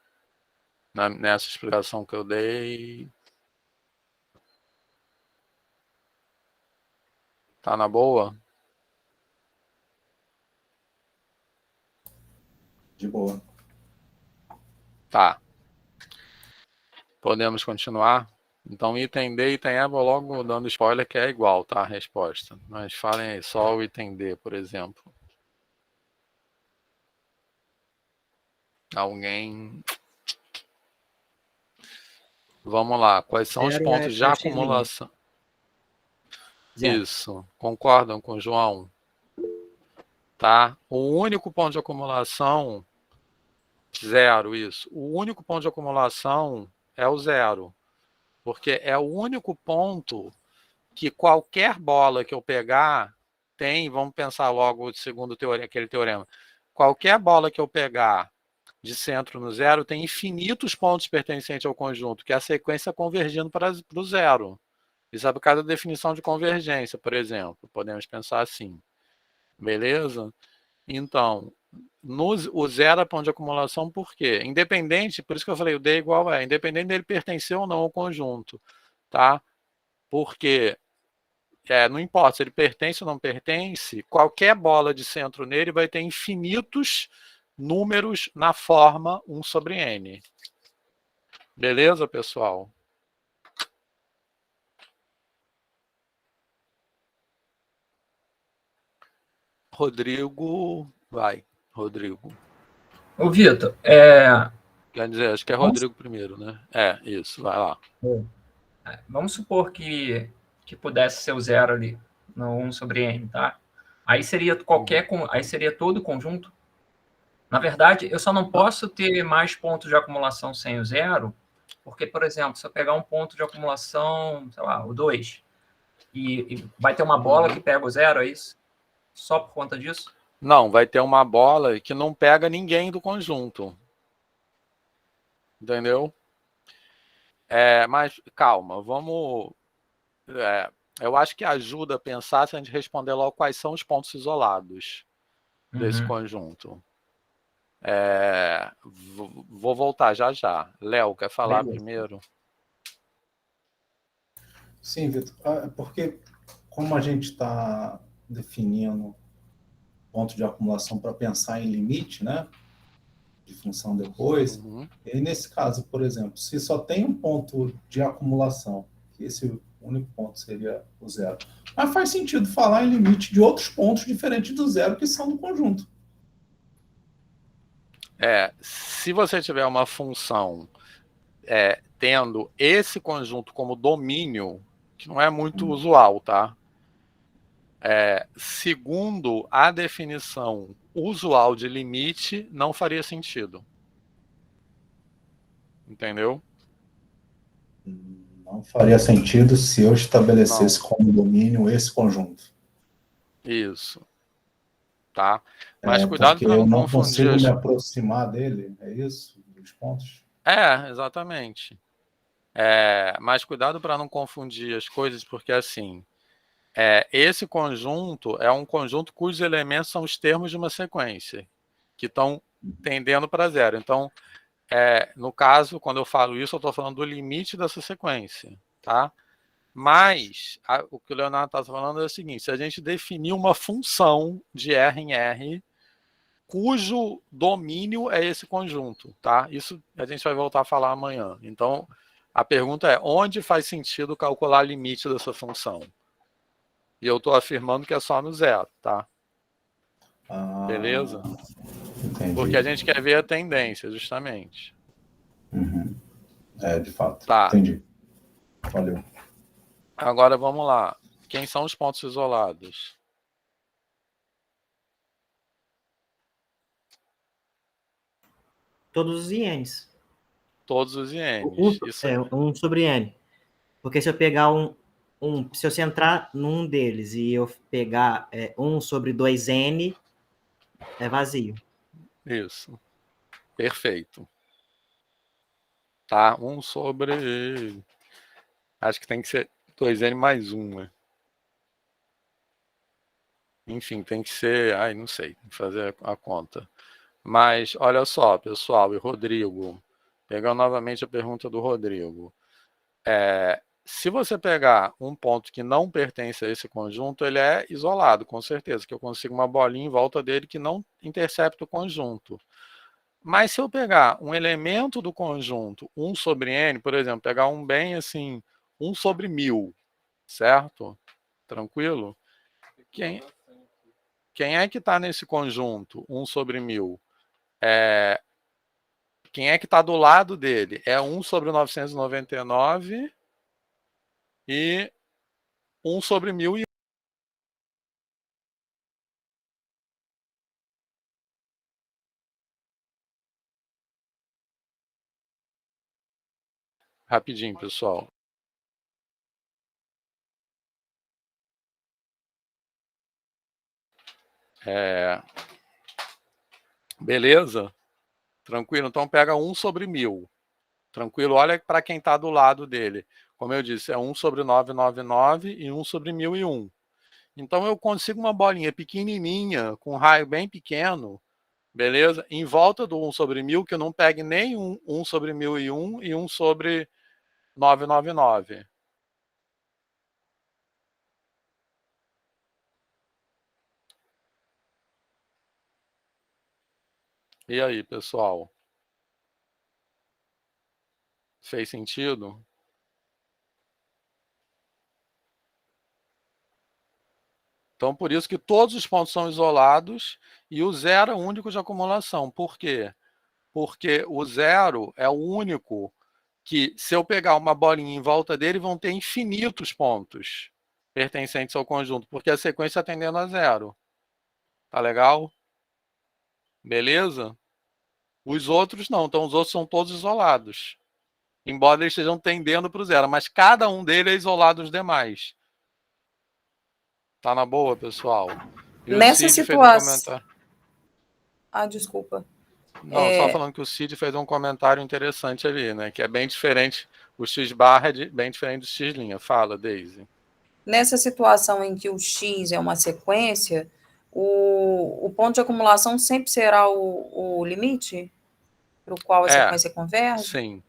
Speaker 1: nessa explicação que eu dei? Tá na boa?
Speaker 5: De boa.
Speaker 1: Tá. Podemos continuar? Então, item D e item E, vou logo dando spoiler que é igual, tá? A resposta. Mas falem aí, só o item D, por exemplo. Alguém... Vamos lá. Quais são os
Speaker 2: 0
Speaker 1: pontos de
Speaker 2: é o X'.
Speaker 1: acumulação?
Speaker 2: 0.
Speaker 1: Isso. Concordam com o João? Tá? O único ponto de acumulação... 0, isso. O único ponto de acumulação é o 0. Porque é o único ponto que qualquer bola que eu pegar tem, vamos pensar logo segundo aquele teorema, qualquer bola que eu pegar de centro no 0 tem infinitos pontos pertencentes ao conjunto, que é a sequência convergindo para o 0. Isso é por causa da definição de convergência, por exemplo. Podemos pensar assim. Beleza? Então, o 0 é ponto de acumulação por quê? Independente, por isso que eu falei, o D igual a, independente dele pertencer ou não ao conjunto. Tá? Porque não importa se ele pertence ou não pertence, qualquer bola de centro nele vai ter infinitos números na forma 1 sobre n. Beleza, pessoal? Rodrigo, vai, Rodrigo.
Speaker 3: Ô, Vitor,
Speaker 1: Quer dizer, acho que é Rodrigo primeiro, né? Isso, vai lá.
Speaker 3: vamos supor que pudesse ser o 0 ali, no 1 sobre n, tá? Aí seria aí seria todo o conjunto? Na verdade, eu só não posso ter mais pontos de acumulação sem o 0, porque, por exemplo, se eu pegar um ponto de acumulação, sei lá, o 2, e vai ter uma bola que pega o 0, é isso? Só por conta disso?
Speaker 1: Não, vai ter uma bola que não pega ninguém do conjunto. Entendeu? Mas calma, vamos Eu acho que ajuda a pensar se a gente responder logo quais são os pontos isolados desse conjunto. Vou voltar já. Léo, quer falar primeiro?
Speaker 5: Sim, Vitor. Porque como a gente está definindo ponto de acumulação para pensar em limite, né, de função depois, e nesse caso, por exemplo, se só tem um ponto de acumulação, que esse único ponto seria o zero, mas faz sentido falar em limite de outros pontos diferentes do zero que são no conjunto.
Speaker 1: Se você tiver uma função tendo esse conjunto como domínio, que não é muito usual, tá? Segundo a definição usual de limite, não faria sentido. Entendeu?
Speaker 5: Não faria sentido se eu estabelecesse como domínio esse conjunto.
Speaker 1: Isso. Tá? Mas cuidado
Speaker 5: porque
Speaker 1: para
Speaker 5: eu
Speaker 1: não
Speaker 5: não
Speaker 1: confundir.
Speaker 5: consigo me aproximar dele, é isso? Dos pontos?
Speaker 1: Exatamente. Mas cuidado para não confundir as coisas, porque assim, esse conjunto é um conjunto cujos elementos são os termos de uma sequência, que estão tendendo para zero. Então, no caso, quando eu falo isso, eu estou falando do limite dessa sequência, tá? Mas o que o Leonardo está falando é o seguinte: se a gente definir uma função de R em R, cujo domínio é esse conjunto, tá? Isso a gente vai voltar a falar amanhã. Então, a pergunta é: onde faz sentido calcular o limite dessa função? E eu estou afirmando que é só no zero, tá? Beleza?
Speaker 5: Entendi.
Speaker 1: Porque a gente quer ver a tendência, justamente.
Speaker 5: De fato.
Speaker 1: Tá.
Speaker 5: Entendi. Valeu.
Speaker 1: Agora vamos lá. Quem são os pontos isolados?
Speaker 2: Todos os ienes.
Speaker 1: Todos os ienes.
Speaker 2: 1 sobre n. Porque se eu pegar se eu centrar num deles e eu pegar 1 sobre 2n, é vazio.
Speaker 1: Isso. Perfeito. Tá? 1 sobre... Acho que tem que ser 2n mais 1, né? Enfim, tem que ser... Ai, não sei. Tem que fazer a conta. Mas, olha só, pessoal, e Rodrigo, pegando novamente a pergunta do Rodrigo. Se você pegar um ponto que não pertence a esse conjunto, ele é isolado, com certeza, que eu consigo uma bolinha em volta dele que não intercepta o conjunto. Mas se eu pegar um elemento do conjunto 1 sobre n, por exemplo, pegar um bem assim, 1 sobre 1000, certo? Tranquilo? Quem é que está nesse conjunto 1 sobre 1000? Quem é que está do lado dele? É 1 sobre 999 e 1 sobre 1001. Rapidinho, pessoal. Beleza? Tranquilo? Então pega 1 sobre 1000. Tranquilo? Olha para quem está do lado dele. Como eu disse, é 1 sobre 999 e 1 sobre 1001. Então eu consigo uma bolinha pequenininha, com um raio bem pequeno, beleza? Em volta do 1 sobre 1000, que eu não pegue nem 1 sobre 1001 e 1 sobre 999. E aí, pessoal? Fez sentido? Então, por isso que todos os pontos são isolados e o zero é o único de acumulação. Por quê? Porque o zero é o único que, se eu pegar uma bolinha em volta dele, vão ter infinitos pontos pertencentes ao conjunto, porque a sequência está tendendo a zero. Tá legal? Beleza? Os outros não. Então, os outros são todos isolados. Embora eles estejam tendendo para o zero, mas cada um deles é isolado dos demais. Tá na boa, pessoal? E
Speaker 4: Nessa situação... desculpa.
Speaker 1: Não, só falando que o Cid fez um comentário interessante ali, né? Que é bem diferente, o X barra é bem diferente do X linha. Fala, Daisy.
Speaker 4: nessa situação em que o X é uma sequência, o ponto de acumulação sempre será o limite para o qual a sequência converge?
Speaker 1: Sim.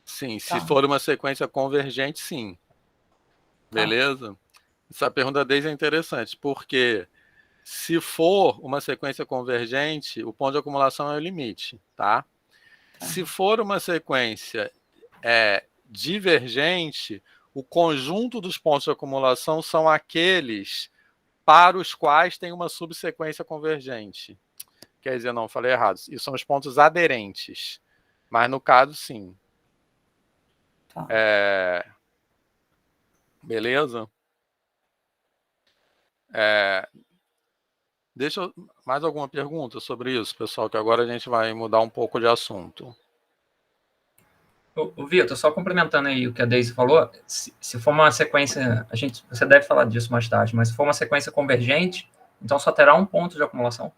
Speaker 1: Sim,
Speaker 4: Tá.
Speaker 1: se for uma sequência convergente, sim. Beleza? Essa pergunta desde é interessante, porque se for uma sequência convergente, o ponto de acumulação é o limite, tá? Se for uma sequência divergente, o conjunto dos pontos de acumulação são aqueles para os quais tem uma subsequência convergente. Quer dizer, não, falei errado. Isso são os pontos aderentes. Mas no caso, sim.
Speaker 4: Tá.
Speaker 1: Beleza? Deixa mais alguma pergunta sobre isso, pessoal, que agora a gente vai mudar um pouco de assunto.
Speaker 3: O Vitor, só complementando aí o que a Deise falou, se for uma sequência, você deve falar disso mais tarde, mas se for uma sequência convergente, então só terá um ponto de acumulação.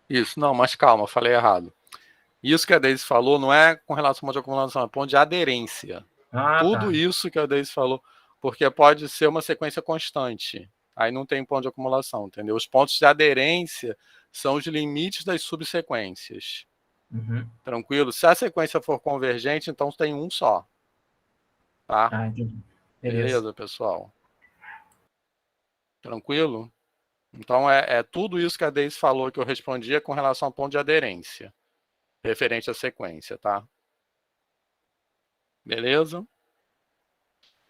Speaker 1: Isso, não, mas calma, falei errado. Isso que a Deise falou não é com relação ao ponto de acumulação, é ponto de aderência. Tudo isso que a Deise falou, porque pode ser uma sequência constante. Aí não tem ponto de acumulação, entendeu? Os pontos de aderência são os limites das subsequências.
Speaker 3: Uhum.
Speaker 1: Tranquilo? Se a sequência for convergente, então tem um só. Tá?
Speaker 3: Entendi.
Speaker 1: Beleza, pessoal? Tranquilo? Então, tudo isso que a Deise falou que eu respondia com relação ao ponto de aderência, referente à sequência, tá? Beleza?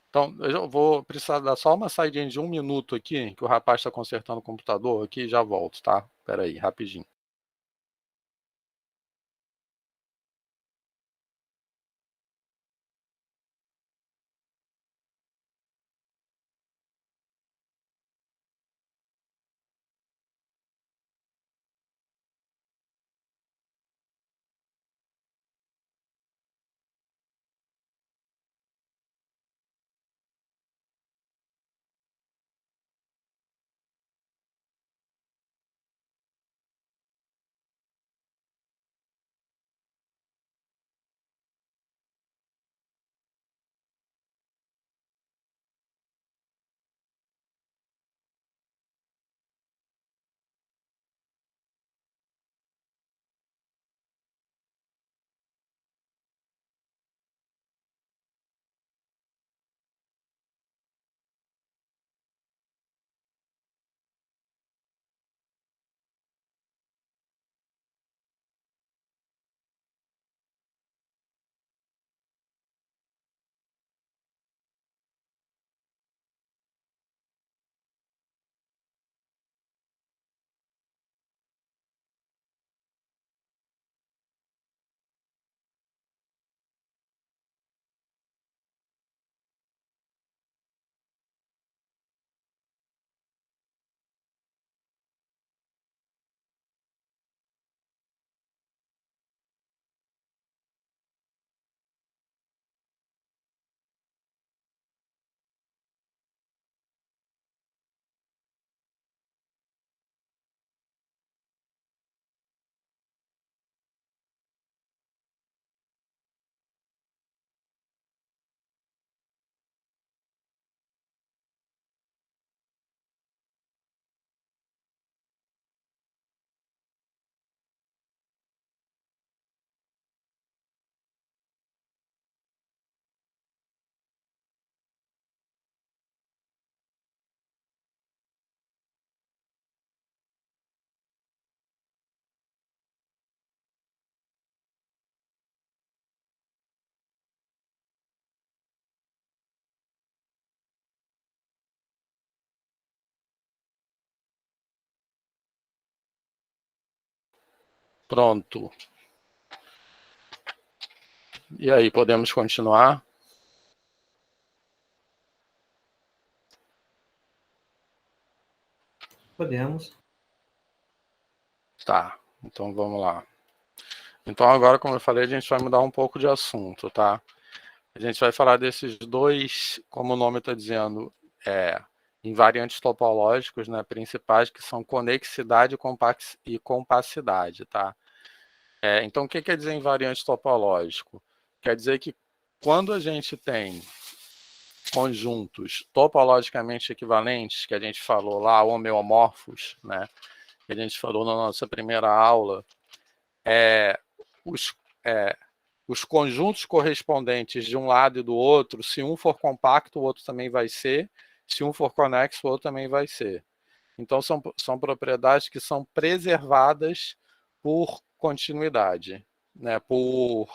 Speaker 1: Então, eu vou precisar dar só uma saidinha de 1 minuto aqui, que o rapaz está consertando o computador aqui e já volto, tá? Espera aí, rapidinho. Pronto. E aí, podemos continuar?
Speaker 2: Podemos.
Speaker 1: Tá, então vamos lá. Então agora, como eu falei, a gente vai mudar um pouco de assunto, tá? A gente vai falar desses dois, como o nome está dizendo, invariantes topológicos, né, principais, que são conexidade e compacidade, tá? Então, o que quer dizer invariante topológico? Quer dizer que quando a gente tem conjuntos topologicamente equivalentes, que a gente falou lá, homeomorfos, né? Que a gente falou na nossa primeira aula, os conjuntos correspondentes de um lado e do outro, se um for compacto, o outro também vai ser, se um for conexo, o outro também vai ser. Então, são propriedades que são preservadas por continuidade, né? Por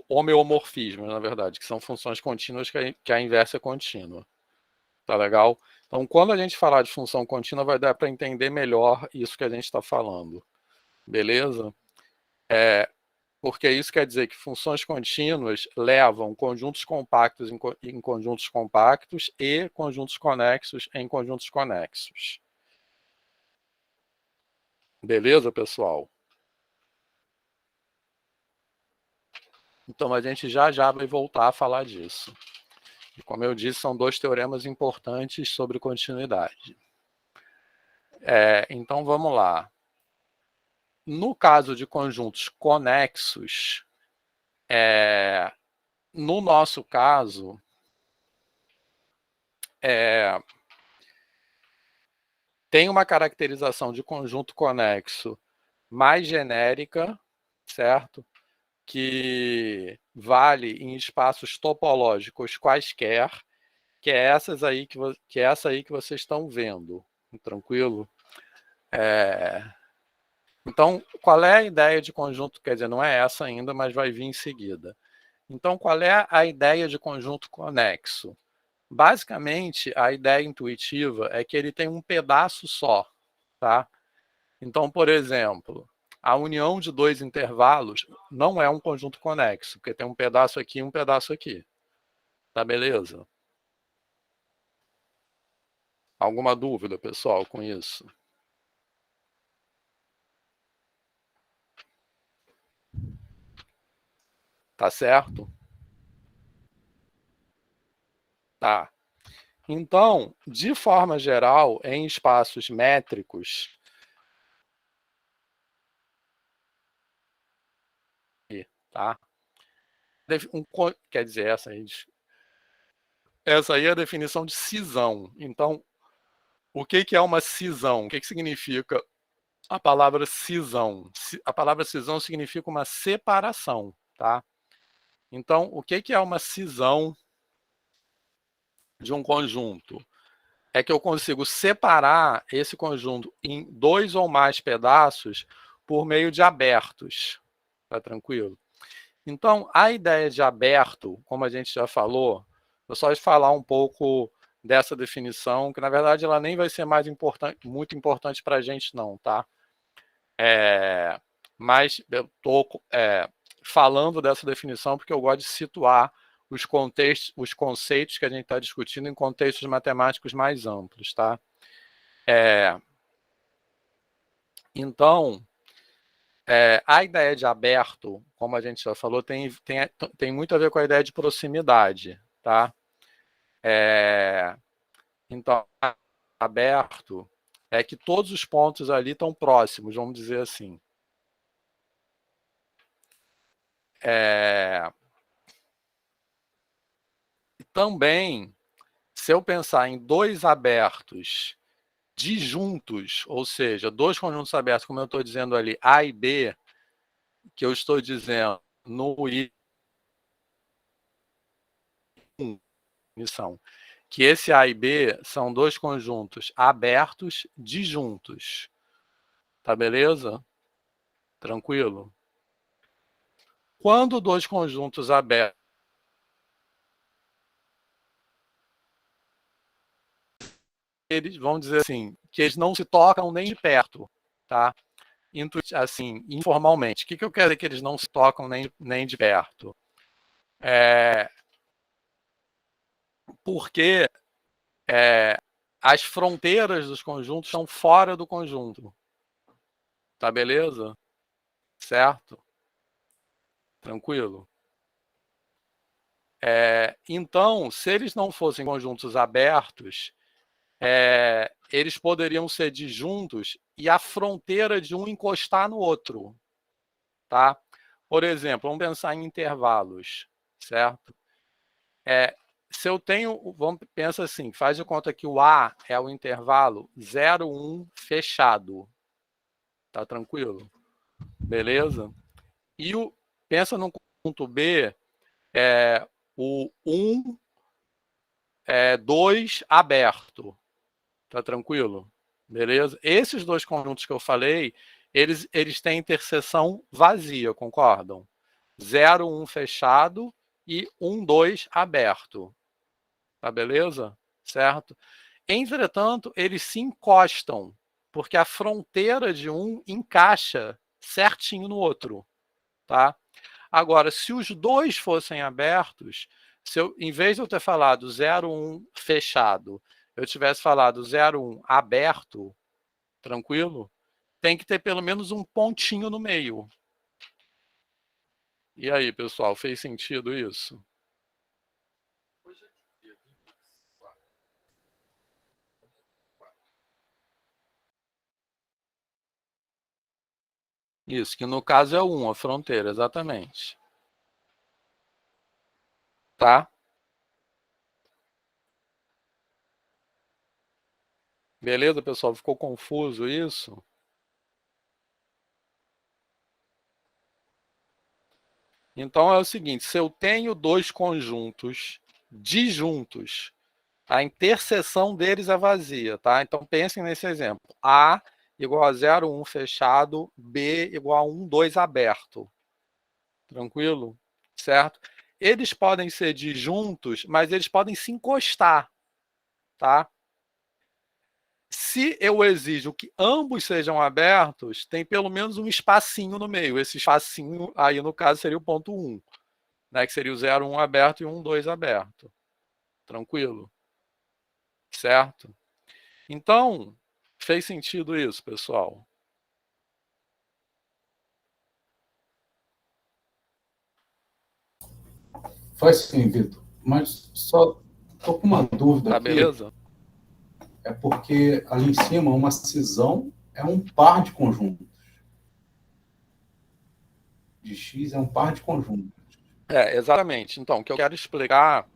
Speaker 1: homeomorfismo, na verdade, que são funções contínuas que a inversa é contínua. Tá legal? Então, quando a gente falar de função contínua, vai dar para entender melhor isso que a gente está falando. Beleza? Porque isso quer dizer que funções contínuas levam conjuntos compactos em conjuntos compactos e conjuntos conexos em conjuntos conexos. Beleza, pessoal? Então, a gente já vai voltar a falar disso. E, como eu disse, são dois teoremas importantes sobre continuidade. Então, vamos lá. No caso de conjuntos conexos, no nosso caso, tem uma caracterização de conjunto conexo mais genérica, certo? Que vale em espaços topológicos quaisquer, que é essa aí que vocês estão vendo. Tranquilo? Então, qual é a ideia de conjunto? Quer dizer, não é essa ainda, mas vai vir em seguida. Então, qual é a ideia de conjunto conexo? Basicamente, a ideia intuitiva é que ele tem um pedaço só, tá? Então, por exemplo, a união de dois intervalos não é um conjunto conexo, porque tem um pedaço aqui e um pedaço aqui. Tá beleza? Alguma dúvida, pessoal, com isso? Tá certo? Tá. Então, de forma geral, em espaços métricos, tá? Quer dizer, essa aí é a definição de cisão. Então, o que é uma cisão? O que significa a palavra cisão? A palavra cisão significa uma separação, tá? Então, o que é uma cisão de um conjunto? É que eu consigo separar esse conjunto em dois ou mais pedaços por meio de abertos. Tá tranquilo? Então, a ideia de aberto, como a gente já falou, vou só falar um pouco dessa definição, que na verdade ela nem vai ser mais muito importante para a gente não, tá? Mas eu estou falando dessa definição porque eu gosto de situar os conceitos que a gente está discutindo em contextos matemáticos mais amplos, tá? Então, a ideia de aberto, como a gente já falou, tem muito a ver com a ideia de proximidade, tá? Então, aberto é que todos os pontos ali estão próximos, vamos dizer assim. Também, se eu pensar em dois abertos disjuntos, ou seja, dois conjuntos abertos, como eu estou dizendo ali, A e B, que eu estou dizendo no I, que esse A e B são dois conjuntos abertos disjuntos. Tá beleza? Tranquilo? Quando dois conjuntos abertos eles vão dizer assim, que eles não se tocam nem de perto, tá? Assim, informalmente. O que eu quero dizer que eles não se tocam nem de perto? Porque as fronteiras dos conjuntos estão fora do conjunto. Tá beleza? Certo? Tranquilo? Então, se eles não fossem conjuntos abertos, eles poderiam ser disjuntos e a fronteira de um encostar no outro, tá? Por exemplo, vamos pensar em intervalos, certo? Se eu tenho, pensa assim, faz de conta que o A é o intervalo 0, 1 fechado. Tá tranquilo? Beleza? E pensa no conjunto B, o 1, 2 aberto. Tá tranquilo? Beleza? Esses dois conjuntos que eu falei, eles têm interseção vazia, concordam? 0, 1 fechado e 1, 2 aberto. Tá beleza? Certo? Entretanto, eles se encostam, porque a fronteira de um encaixa certinho no outro. Tá? Agora, se os dois fossem abertos, em vez de eu ter falado 0, 1 fechado, eu tivesse falado 0, 1 aberto, tranquilo? Tem que ter pelo menos um pontinho no meio. E aí, pessoal, fez sentido isso? Isso, que no caso é 1, a fronteira, exatamente. Tá? Beleza, pessoal? Ficou confuso isso? Então é o seguinte, se eu tenho dois conjuntos disjuntos, a interseção deles é vazia, tá? Então pensem nesse exemplo. A igual a 0, 1 fechado, B igual a 1, 2 aberto. Tranquilo? Certo? Eles podem ser disjuntos, mas eles podem se encostar, tá? Se eu exijo que ambos sejam abertos, tem pelo menos um espacinho no meio. Esse espacinho aí, no caso, seria o ponto 1, né? Que seria o 0, 1 aberto e 1, 2 aberto. Tranquilo? Certo? Então, fez sentido isso, pessoal?
Speaker 5: Faz sim, Vitor. Mas só estou com uma dúvida
Speaker 1: Tá
Speaker 5: aqui.
Speaker 1: beleza?
Speaker 5: É porque ali em cima uma cisão é um par de conjuntos. De X é um par de conjuntos.
Speaker 1: Exatamente. Então, o que eu quero explicar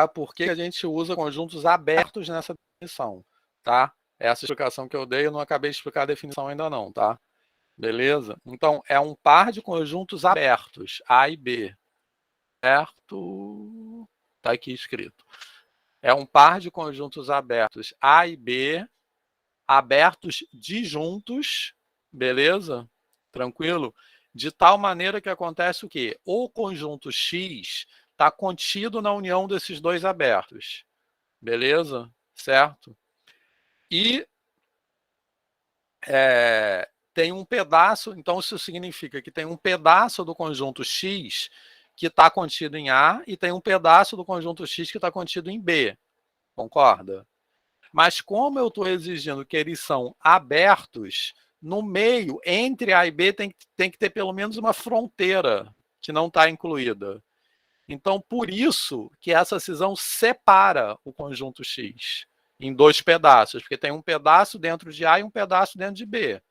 Speaker 1: por que a gente usa conjuntos abertos nessa definição, tá? Essa explicação que eu dei, eu não acabei de explicar a definição ainda não, tá? Beleza? Então, é um par de conjuntos abertos, A e B. Certo? Tá aqui escrito. É um par de conjuntos abertos A e B, abertos disjuntos, beleza? Tranquilo? De tal maneira que acontece o quê? O conjunto X está contido na união desses dois abertos. Beleza? Certo? E tem um pedaço, então isso significa que tem um pedaço do conjunto X que está contido em A e tem um pedaço do conjunto X que está contido em B. Concorda? Mas como eu estou exigindo que eles são abertos, no meio, entre A e B, tem que ter pelo menos uma fronteira que não está incluída. Então, por isso que essa cisão separa o conjunto X em dois pedaços, porque tem um pedaço dentro de A e um pedaço dentro de B.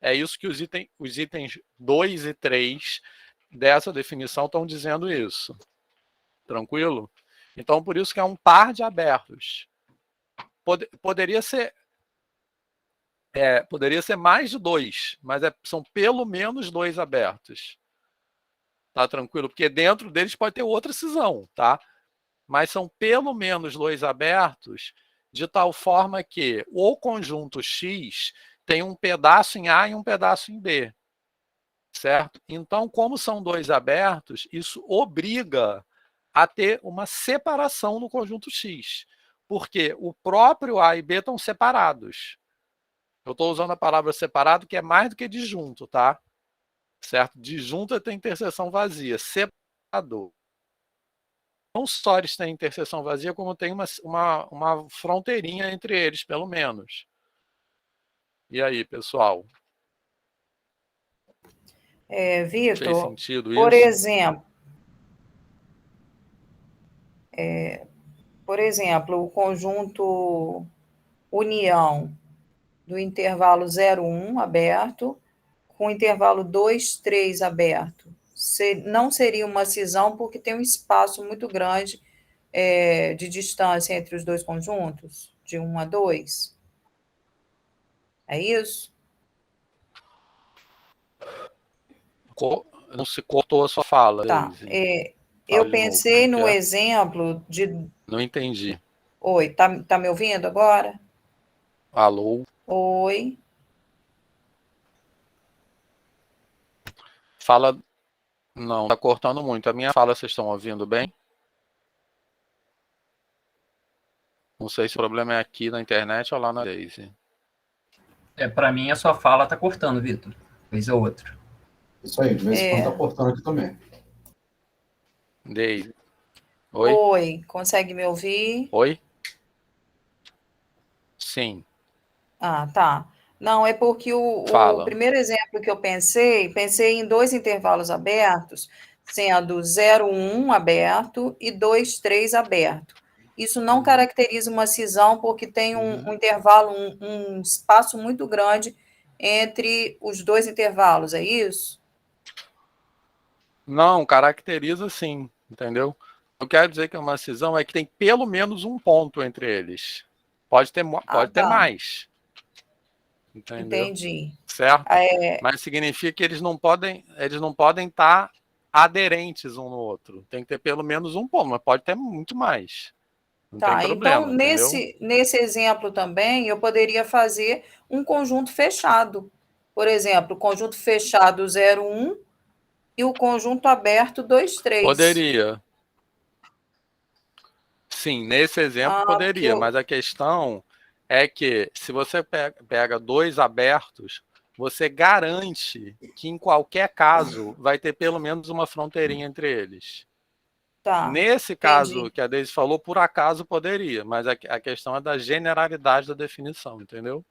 Speaker 1: É isso que os itens 2 e 3 dessa definição estão dizendo isso. Tranquilo? Então, por isso que é um par de abertos. Poderia ser mais de 2, mas são pelo menos 2 abertos. Tá tranquilo? Porque dentro deles pode ter outra cisão, tá? Mas são pelo menos 2 abertos, de tal forma que o conjunto X tem um pedaço em A e um pedaço em B. Certo? Então, como são 2 abertos, isso obriga a ter uma separação no conjunto X. Porque o próprio A e B estão separados. Eu estou usando a palavra separado, que é mais do que disjunto, tá? Certo? Disjunto tem interseção vazia. Separador. Não só eles têm interseção vazia, como tem uma fronteirinha entre eles, pelo menos. E aí, pessoal?
Speaker 4: Vitor,
Speaker 1: fez sentido
Speaker 4: por
Speaker 1: isso?
Speaker 4: exemplo, o conjunto união do intervalo 0, 1 aberto com intervalo 2, 3 aberto, não seria uma cisão porque tem um espaço muito grande de distância entre os dois conjuntos, de 1 a 2? É isso?
Speaker 1: Não se cortou a sua fala,
Speaker 4: Tá.
Speaker 1: Deise.
Speaker 4: Eu
Speaker 1: Fala de novo,
Speaker 4: pensei
Speaker 1: como
Speaker 4: no
Speaker 1: é?
Speaker 4: exemplo de...
Speaker 1: Não entendi.
Speaker 4: Oi, tá me ouvindo agora?
Speaker 1: Alô?
Speaker 4: Oi.
Speaker 1: Fala. Não, tá cortando muito. A minha fala vocês estão ouvindo bem? Não sei se o problema é aqui na internet ou lá na Deise.
Speaker 3: Para mim, a sua fala tá cortando, Vitor. Vez ou outra.
Speaker 5: Isso aí, de vez em quando tá cortando aqui também.
Speaker 1: Deise. Oi?
Speaker 4: Oi, consegue me ouvir?
Speaker 1: Oi? Sim.
Speaker 4: Ah, tá. Não, é porque o
Speaker 1: Fala.
Speaker 4: primeiro exemplo que eu pensei em 2 intervalos abertos, sendo 0, 1 aberto e 2, 3 aberto. Isso não caracteriza uma cisão, porque tem um intervalo, um espaço muito grande entre os 2 intervalos, é isso?
Speaker 1: Não, caracteriza sim, entendeu? Eu quero dizer que é uma cisão é que tem pelo menos um ponto entre eles. Pode ter
Speaker 4: Tá.
Speaker 1: mais. Entendeu?
Speaker 4: Entendi.
Speaker 1: Certo? Mas significa que eles não podem estar aderentes um no outro. Tem que ter pelo menos um ponto, mas pode ter muito mais. Não tem problema,
Speaker 4: Então,
Speaker 1: entendeu?
Speaker 4: nesse exemplo também, eu poderia fazer um conjunto fechado. Por exemplo, o conjunto fechado 0, 1 e o conjunto aberto 2, 3.
Speaker 1: Poderia. Sim, nesse exemplo poderia, mas a questão é que se você pega 2 abertos, você garante que em qualquer caso vai ter pelo menos uma fronteirinha entre eles.
Speaker 4: Tá,
Speaker 1: Nesse
Speaker 4: entendi.
Speaker 1: caso que a Deise falou, por acaso poderia, mas a questão é da generalidade da definição, entendeu?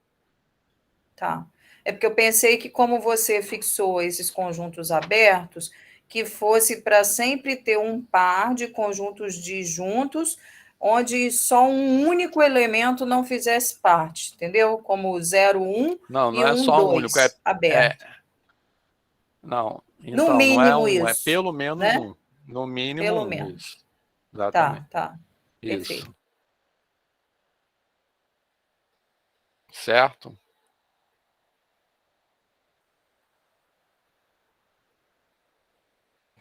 Speaker 4: Tá. É porque eu pensei que, como você fixou esses conjuntos abertos, que fosse para sempre ter um par de conjuntos disjuntos, onde só um único elemento não fizesse parte, entendeu? Como 0, 1
Speaker 1: Não,
Speaker 4: e
Speaker 1: não é
Speaker 4: 1,
Speaker 1: só um único,
Speaker 4: 2 aberto.
Speaker 1: não,
Speaker 4: No
Speaker 1: então não é
Speaker 4: mínimo
Speaker 1: um, é
Speaker 4: isso,
Speaker 1: pelo menos
Speaker 4: né?
Speaker 1: um. No mínimo
Speaker 4: Pelo
Speaker 1: um,
Speaker 4: menos.
Speaker 1: isso. Exatamente.
Speaker 4: Tá.
Speaker 1: Isso.
Speaker 4: Perfeito.
Speaker 1: Certo?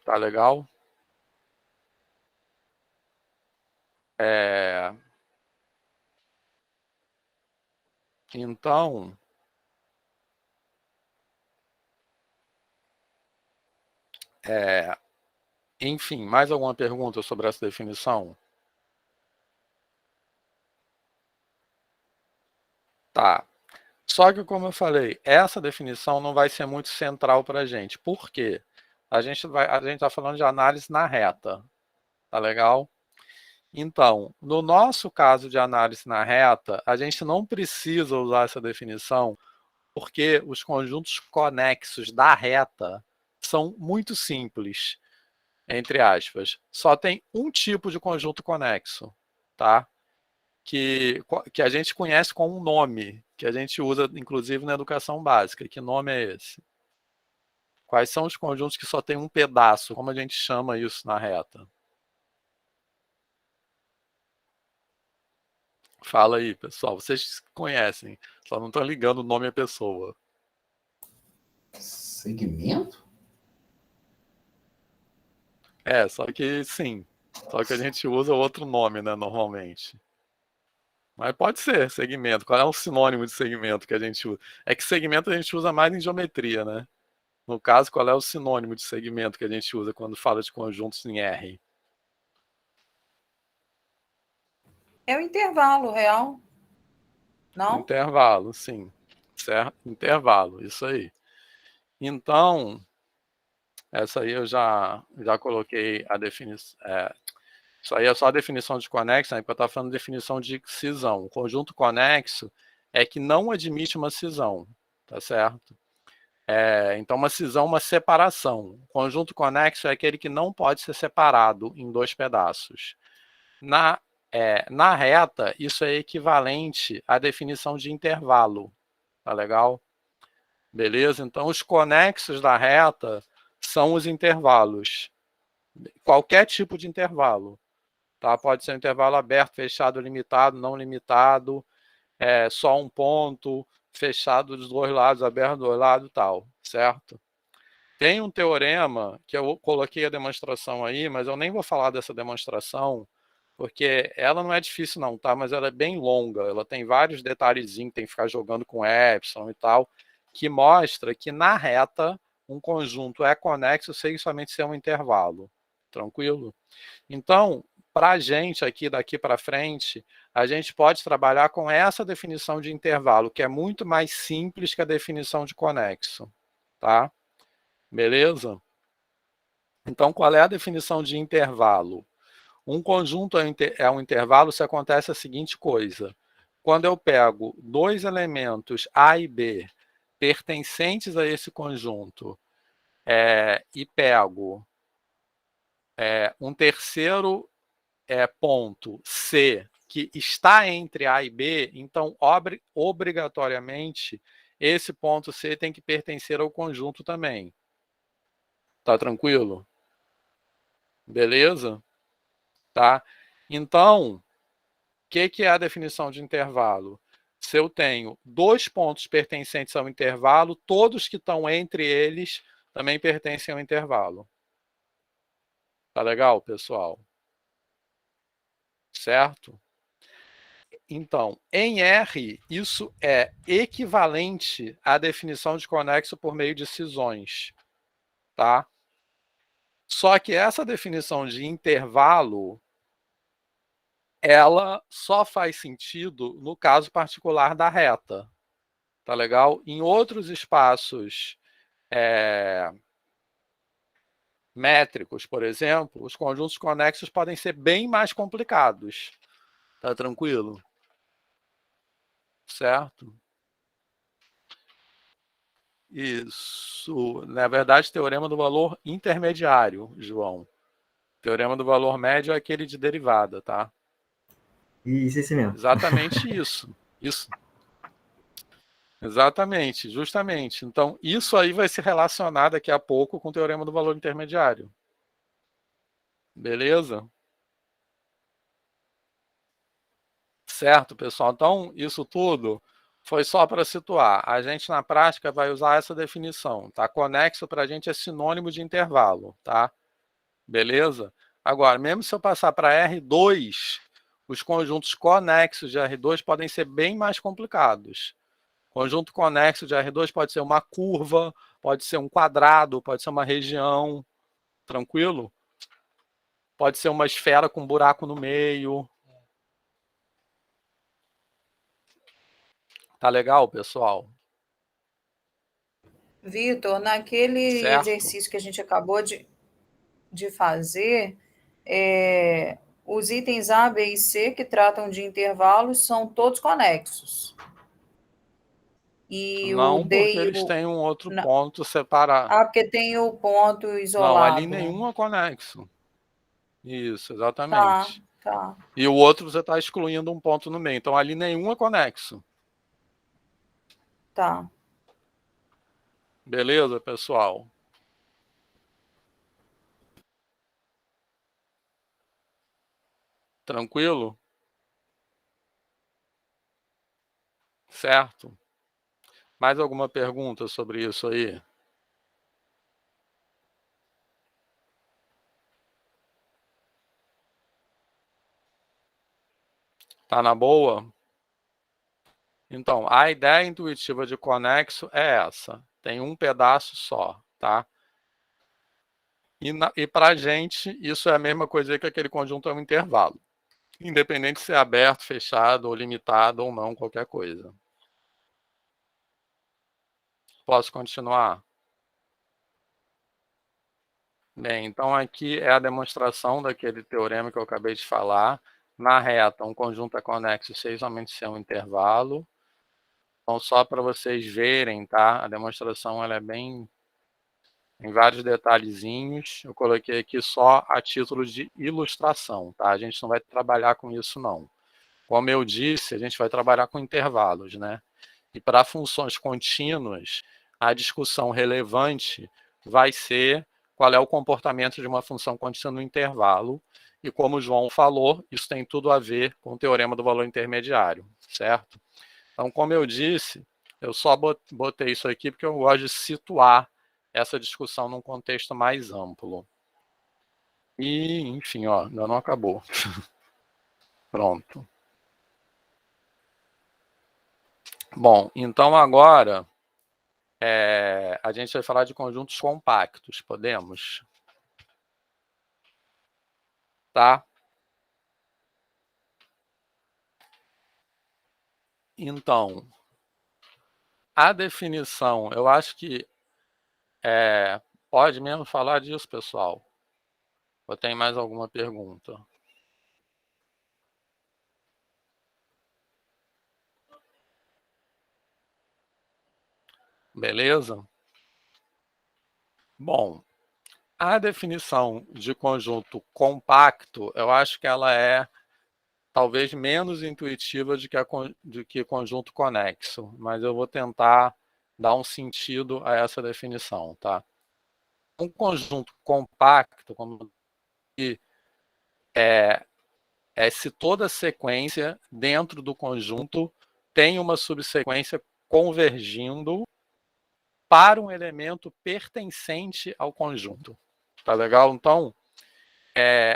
Speaker 1: Tá legal? Então, enfim, mais alguma pergunta sobre essa definição? Tá. Só que, como eu falei, essa definição não vai ser muito central para a gente. Por quê? A gente está falando de análise na reta. Tá legal? Então, no nosso caso de análise na reta, a gente não precisa usar essa definição porque os conjuntos conexos da reta são muito simples, entre aspas. Só tem um tipo de conjunto conexo, tá? Que a gente conhece com um nome, que a gente usa, inclusive, na educação básica. Que nome é esse? Quais são os conjuntos que só tem um pedaço? Como a gente chama isso na reta? Fala aí, pessoal. Vocês conhecem, só não estão ligando o nome à pessoa.
Speaker 5: Segmento?
Speaker 1: Só que sim. Só que a gente usa outro nome, né, normalmente. Mas pode ser segmento. Qual é o sinônimo de segmento que a gente usa? É que segmento a gente usa mais em geometria, né? No caso, qual é o sinônimo de segmento que a gente usa quando fala de conjuntos em R?
Speaker 4: É o intervalo real, não?
Speaker 1: Intervalo, sim. Certo? Intervalo, isso aí. Então, essa aí eu já coloquei a definição. Isso aí é só a definição de conexo, né? Porque eu estava falando de definição de cisão. O conjunto conexo é que não admite uma cisão, tá certo? Então, uma cisão, uma separação. O conjunto conexo é aquele que não pode ser separado em 2 pedaços. Na reta, isso é equivalente à definição de intervalo, tá legal? Beleza? Então, os conexos da reta são os intervalos. Qualquer tipo de intervalo. Tá? Pode ser um intervalo aberto, fechado, limitado, não limitado, só um ponto, fechado dos dois lados, aberto dos dois lados, tal, certo? Tem um teorema, que eu coloquei a demonstração aí, mas eu nem vou falar dessa demonstração, porque ela não é difícil não, tá? Mas ela é bem longa, ela tem vários detalhezinhos, tem que ficar jogando com epsilon e tal, que mostra que na reta, um conjunto é conexo sem somente ser um intervalo. Tranquilo? Então, para a gente aqui, daqui para frente, a gente pode trabalhar com essa definição de intervalo, que é muito mais simples que a definição de conexo. Tá? Beleza? Então, qual é a definição de intervalo? Um conjunto é um intervalo se acontece a seguinte coisa. Quando eu pego dois elementos A e B pertencentes a esse conjunto e pego um terceiro ponto C que está entre A e B, então obrigatoriamente esse ponto C tem que pertencer ao conjunto também. Tá tranquilo? Beleza? Tá? Então, o que é a definição de intervalo? Se eu tenho dois pontos pertencentes ao intervalo, todos que estão entre eles também pertencem ao intervalo. Tá legal, pessoal? Certo? Então, em R, isso é equivalente à definição de conexo por meio de cisões. Tá? Só que essa definição de intervalo, ela só faz sentido no caso particular da reta. Tá legal? Em outros espaços métricos, por exemplo, os conjuntos conexos podem ser bem mais complicados. Tá tranquilo? Certo? Isso. Na verdade, teorema do valor intermediário, João. Teorema do valor médio é aquele de derivada, tá?
Speaker 2: Isso, esse mesmo.
Speaker 1: Exatamente isso. Isso. Exatamente, justamente. Então, isso aí vai se relacionar daqui a pouco com o teorema do valor intermediário. Beleza? Certo, pessoal? Então, isso tudo foi só para situar. A gente, na prática, vai usar essa definição, tá? Conexo, para a gente, é sinônimo de intervalo, tá? Beleza? Agora, mesmo se eu passar para R2, os conjuntos conexos de R2 podem ser bem mais complicados. Conjunto conexo de R2 pode ser uma curva, pode ser um quadrado, pode ser uma região, tranquilo? Pode ser uma esfera com um buraco no meio. Tá legal, pessoal?
Speaker 4: Vitor, naquele
Speaker 1: Certo?
Speaker 4: exercício que a gente acabou de fazer, os itens A, B e C que tratam de intervalos são todos conexos. E
Speaker 1: Não,
Speaker 4: o D
Speaker 1: porque
Speaker 4: e
Speaker 1: eles
Speaker 4: o...
Speaker 1: têm um outro
Speaker 4: Não.
Speaker 1: ponto separado.
Speaker 4: Ah, porque tem o ponto
Speaker 1: Não,
Speaker 4: isolado.
Speaker 1: ali nenhum é conexo. Isso,
Speaker 4: Tá,
Speaker 1: exatamente.
Speaker 4: tá.
Speaker 1: E o outro você está excluindo um ponto no meio. Então, ali nenhum é conexo.
Speaker 4: Tá.
Speaker 1: Beleza, pessoal? Tranquilo? Certo? Mais alguma pergunta sobre isso aí? Tá na boa? Então, a ideia intuitiva de conexo é essa. Tem um pedaço só, tá? E para a gente, isso é a mesma coisa que aquele conjunto é um intervalo. Independente se é aberto, fechado, ou limitado ou não, qualquer coisa. Posso continuar? Bem, então aqui é a demonstração daquele teorema que eu acabei de falar. Na reta, um conjunto é conexo sem somente ser um intervalo. Então, só para vocês verem, tá? A demonstração ela é bem... Tem vários detalhezinhos. Eu coloquei aqui só a título de ilustração, tá? A gente não vai trabalhar com isso, não. Como eu disse, a gente vai trabalhar com intervalos, né? E para funções contínuas, a discussão relevante vai ser qual é o comportamento de uma função contínua no intervalo. E como o João falou, isso tem tudo a ver com o teorema do valor intermediário, certo? Então, como eu disse, eu só botei isso aqui porque eu gosto de situar essa discussão num contexto mais amplo. E, enfim, ó, ainda não acabou. Pronto. Bom, então agora a gente vai falar de conjuntos compactos, podemos? Tá? Então, a definição, eu acho que pode mesmo falar disso, pessoal? Ou tem mais alguma pergunta? Beleza? Bom, a definição de conjunto compacto, eu acho que ela é talvez menos intuitiva do que conjunto conexo, mas eu vou tentar dar um sentido a essa definição, tá? Um conjunto compacto, como se toda sequência dentro do conjunto tem uma subsequência convergindo para um elemento pertencente ao conjunto. Tá legal? Então,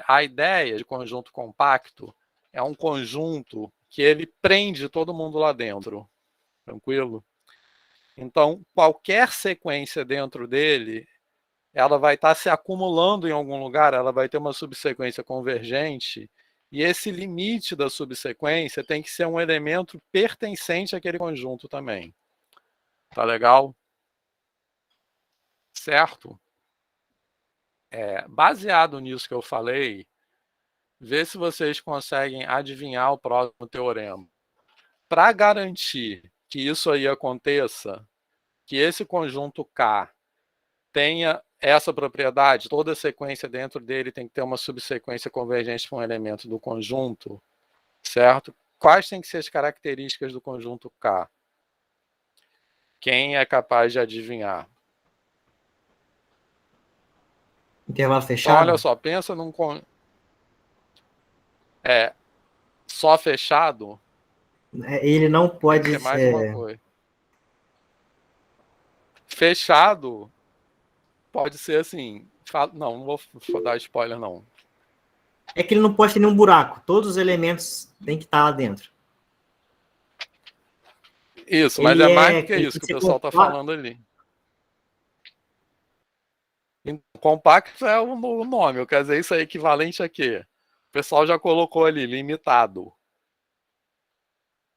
Speaker 1: a ideia de conjunto compacto é um conjunto que ele prende todo mundo lá dentro. Tranquilo? Então, qualquer sequência dentro dele, ela vai estar se acumulando em algum lugar, ela vai ter uma subsequência convergente, e esse limite da subsequência tem que ser um elemento pertencente àquele conjunto também. Tá legal? Certo? Baseado nisso que eu falei, vê se vocês conseguem adivinhar o próximo teorema. Para garantir que isso aí aconteça, que esse conjunto K tenha essa propriedade, toda sequência dentro dele tem que ter uma subsequência convergente com um elemento do conjunto, certo? Quais têm que ser as características do conjunto K? Quem é capaz de adivinhar?
Speaker 2: Intervalo
Speaker 1: Então,
Speaker 2: fechado?
Speaker 1: olha só, pensa num... só fechado?
Speaker 2: Ele não
Speaker 1: Tem que
Speaker 2: pode
Speaker 1: ter mais uma
Speaker 2: ser.
Speaker 1: coisa. Fechado pode ser assim... Não vou dar spoiler, não.
Speaker 2: É que ele não pode ter nenhum buraco. Todos os elementos têm que estar lá dentro.
Speaker 1: Isso, mas
Speaker 2: Ele
Speaker 1: é mais do
Speaker 2: é.
Speaker 1: que
Speaker 2: Ele
Speaker 1: isso
Speaker 2: tem
Speaker 1: que
Speaker 2: que
Speaker 1: o
Speaker 2: ser
Speaker 1: pessoal está falando ali. Compacto é o nome, quer dizer, isso é equivalente a quê? O pessoal já colocou ali, limitado.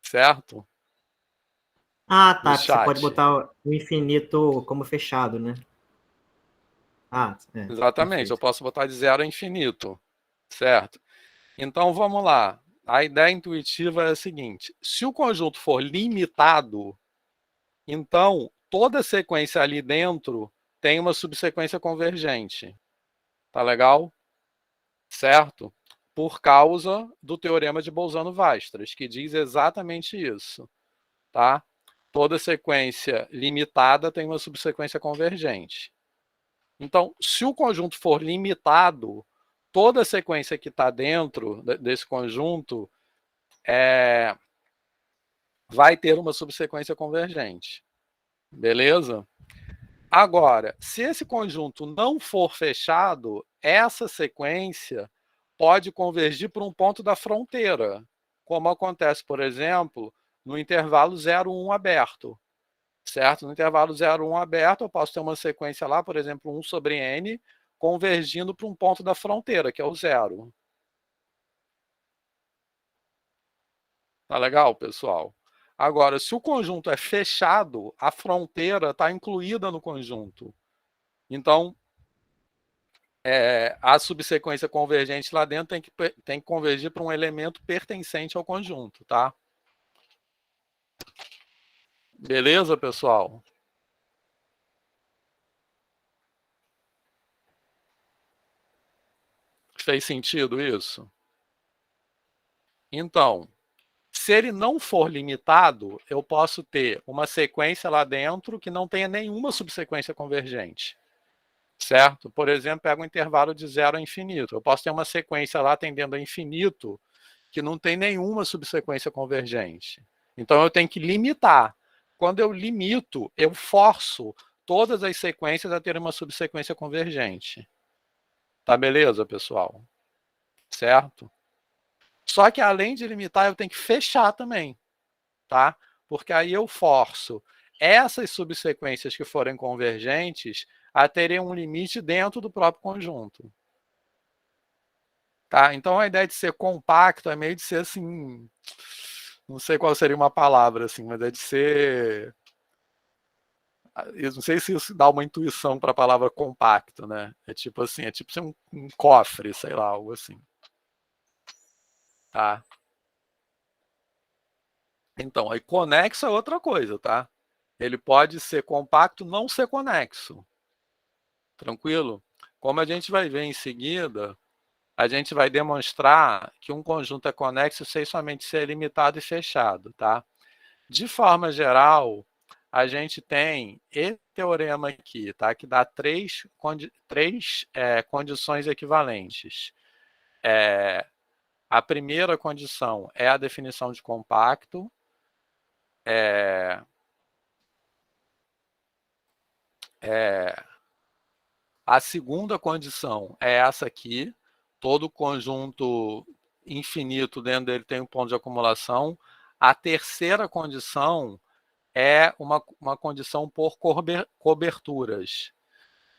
Speaker 1: Certo?
Speaker 2: Ah,
Speaker 1: No
Speaker 2: tá. Você pode
Speaker 1: chat.
Speaker 2: botar o infinito como fechado, né?
Speaker 1: Exatamente, eu
Speaker 2: Perfeito.
Speaker 1: posso botar de 0 a infinito. Certo? Então vamos lá. A ideia intuitiva é a seguinte: se o conjunto for limitado, então toda sequência ali dentro tem uma subsequência convergente. Tá legal? Certo? Por causa do teorema de Bolzano-Weierstrass, que diz exatamente isso. Tá? Toda sequência limitada tem uma subsequência convergente. Então, se o conjunto for limitado, toda sequência que está dentro desse conjunto vai ter uma subsequência convergente. Beleza? Agora, se esse conjunto não for fechado, essa sequência pode convergir para um ponto da fronteira, como acontece, por exemplo, no intervalo 0, 1 aberto. Certo? No intervalo 0, 1 aberto, eu posso ter uma sequência lá, por exemplo, 1 sobre n, convergindo para um ponto da fronteira, que é o 0. Tá legal, pessoal? Agora, se o conjunto é fechado, a fronteira está incluída no conjunto. Então, a subsequência convergente lá dentro tem que convergir para um elemento pertencente ao conjunto, tá? Beleza, pessoal? Fez sentido isso? Então, Se ele não for limitado, eu posso ter uma sequência lá dentro que não tenha nenhuma subsequência convergente. Certo? Por exemplo, pega um intervalo de 0 a infinito. Eu posso ter uma sequência lá tendendo a infinito que não tem nenhuma subsequência convergente. Então eu tenho que limitar. Quando eu limito, eu forço todas as sequências a ter uma subsequência convergente. Tá beleza, pessoal? Certo? Só que além de limitar, eu tenho que fechar também, tá? Porque aí eu forço essas subsequências que forem convergentes a terem um limite dentro do próprio conjunto. Tá? Então a ideia de ser compacto é meio de ser assim, não sei qual seria uma palavra assim, mas é de ser, eu não sei se isso dá uma intuição para a palavra compacto, né? É tipo assim, é tipo ser um cofre, sei lá, algo assim. Tá? Então, aí conexo é outra coisa, tá? Ele pode ser compacto, não ser conexo. Tranquilo? Como a gente vai ver em seguida, a gente vai demonstrar que um conjunto é conexo sem somente ser limitado e fechado, tá? De forma geral, a gente tem esse teorema aqui, tá? Que dá três condições equivalentes. A primeira condição é a definição de compacto. A segunda condição é essa aqui. Todo conjunto infinito dentro dele tem um ponto de acumulação. A terceira condição é uma condição por coberturas,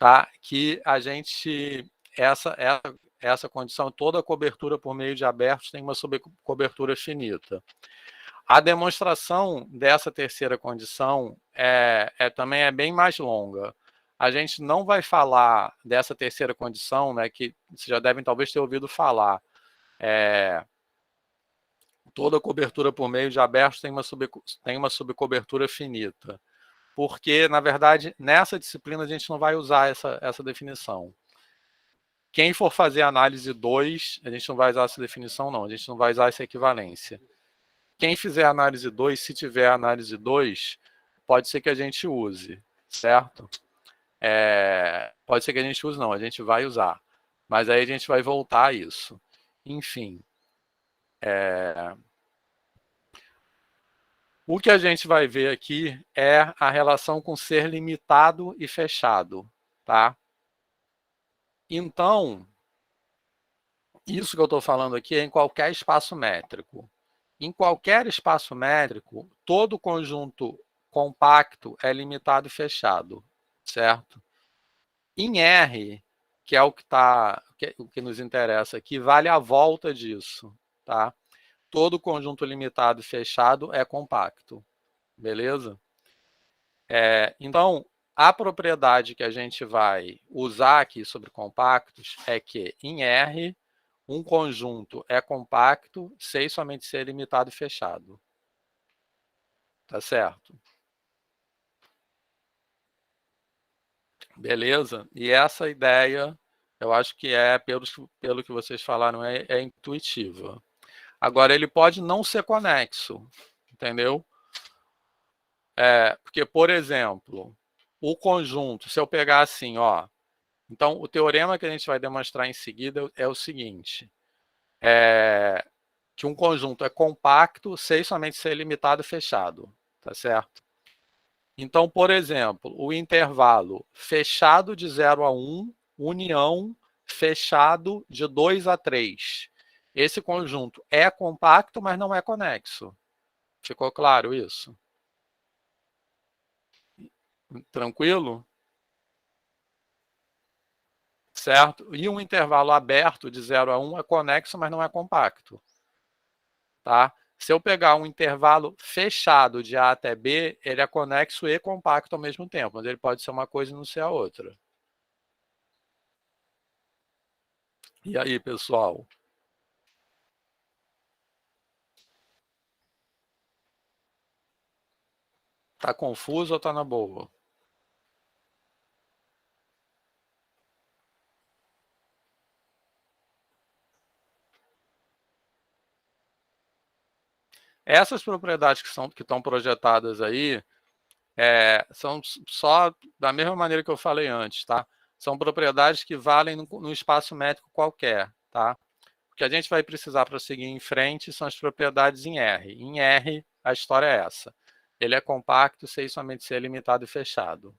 Speaker 1: tá? Que a gente, essa condição, toda cobertura por meio de abertos tem uma cobertura finita. A demonstração dessa terceira condição também é bem mais longa. A gente não vai falar dessa terceira condição, né, que vocês já devem talvez ter ouvido falar. Toda cobertura por meio de abertos tem uma subcobertura finita. Porque, na verdade, nessa disciplina a gente não vai usar essa definição. Quem for fazer análise 2, a gente não vai usar essa definição, não. A gente não vai usar essa equivalência. Quem fizer análise 2, se tiver análise 2, pode ser que a gente use, certo? Pode ser que a gente use, não, a gente vai usar. Mas aí a gente vai voltar a isso. Enfim. O que a gente vai ver aqui é a relação com ser limitado e fechado, tá? Então, isso que eu estou falando aqui é em qualquer espaço métrico. Em qualquer espaço métrico, todo conjunto compacto é limitado e fechado, certo? Em R, que é o que nos interessa aqui, vale a volta disso, tá? Todo conjunto limitado e fechado é compacto, beleza? Então, a propriedade que a gente vai usar aqui sobre compactos é que em R, um conjunto é compacto sem somente ser limitado e fechado. Tá certo? Beleza? E essa ideia, eu acho que pelo que vocês falaram, é intuitiva. Agora, ele pode não ser conexo, entendeu? Porque, por exemplo, o conjunto, se eu pegar assim, ó, então o teorema que a gente vai demonstrar em seguida é o seguinte, que um conjunto é compacto sem somente ser limitado e fechado, tá certo? Então, por exemplo, o intervalo fechado de 0 a 1, união fechado de 2 a 3. Esse conjunto é compacto, mas não é conexo. Ficou claro isso? Tranquilo? Certo? E um intervalo aberto de 0 a 1 é conexo, mas não é compacto. Tá? Se eu pegar um intervalo fechado de A até B, ele é conexo e compacto ao mesmo tempo, mas ele pode ser uma coisa e não ser a outra. E aí, pessoal? Tá confuso ou tá na boa? Essas propriedades que estão projetadas aí são só da mesma maneira que eu falei antes, tá? São propriedades que valem no espaço métrico qualquer, tá? O que a gente vai precisar para seguir em frente são as propriedades em R. Em R, a história é essa. Ele é compacto sem somente ser limitado e fechado.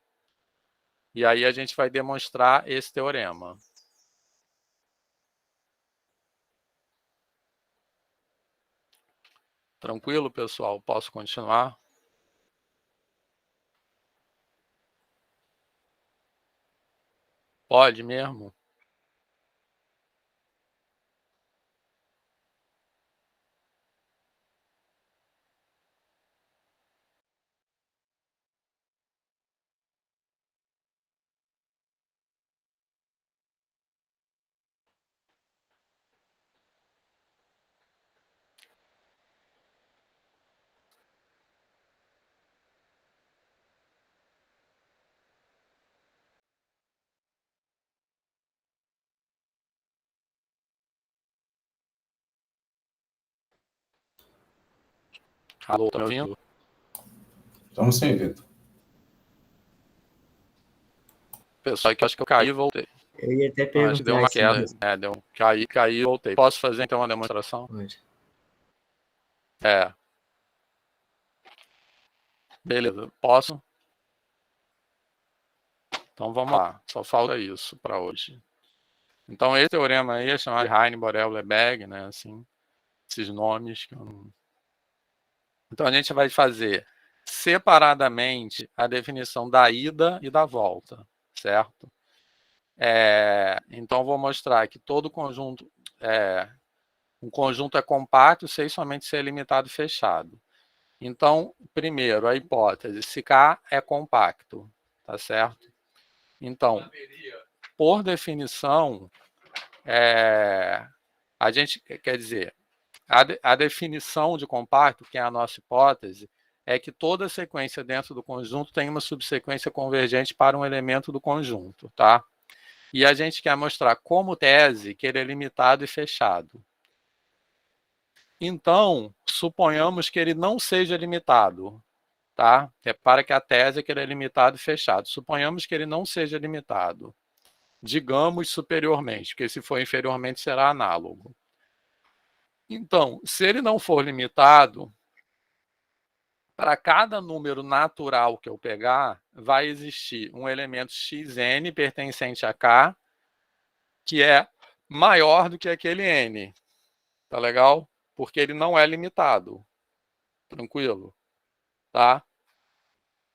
Speaker 1: E aí a gente vai demonstrar esse teorema. Tranquilo, pessoal? Posso continuar? Pode mesmo? Alô, tá me ouvindo?
Speaker 5: Estamos sim, Vitor.
Speaker 1: Pessoal, que eu acho que eu caí e voltei.
Speaker 2: Eu ia até
Speaker 1: Acho que
Speaker 2: perguntar
Speaker 1: deu uma
Speaker 2: isso
Speaker 1: queda.
Speaker 2: mesmo.
Speaker 1: Caí e voltei. Posso fazer então uma demonstração?
Speaker 2: Pode.
Speaker 1: Beleza, posso? Então vamos lá, só falta isso para hoje. Então esse teorema aí é chamado de Heine, Borel, Lebesgue, né, assim, esses nomes que eu não... Então a gente vai fazer separadamente a definição da ida e da volta, certo? Então vou mostrar que todo conjunto, um conjunto é compacto sem somente ser limitado e fechado. Então, primeiro, a hipótese, se K é compacto, tá certo? Então, por definição, a gente, quer dizer, a definição de compacto, que é a nossa hipótese, é que toda sequência dentro do conjunto tem uma subsequência convergente para um elemento do conjunto, tá? E a gente quer mostrar como tese que ele é limitado e fechado. Então, suponhamos que ele não seja limitado, tá? Repara que a tese é que ele é limitado e fechado. Suponhamos que ele não seja limitado. Digamos superiormente, porque se for inferiormente será análogo. Então, se ele não for limitado, para cada número natural que eu pegar, vai existir um elemento xn pertencente a K, que é maior do que aquele n. Tá legal? Porque ele não é limitado. Tranquilo? Tá?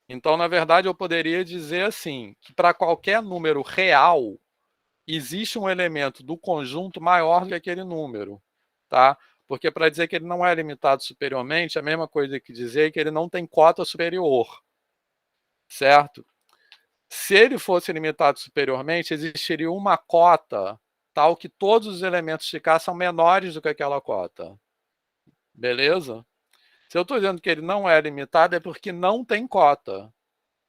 Speaker 1: Então, na verdade, eu poderia dizer assim, que para qualquer número real, existe um elemento do conjunto maior do que aquele número, tá? Porque para dizer que ele não é limitado superiormente, é a mesma coisa que dizer que ele não tem cota superior, certo? Se ele fosse limitado superiormente, existiria uma cota tal que todos os elementos de K são menores do que aquela cota. Beleza? Se eu estou dizendo que ele não é limitado, é porque não tem cota.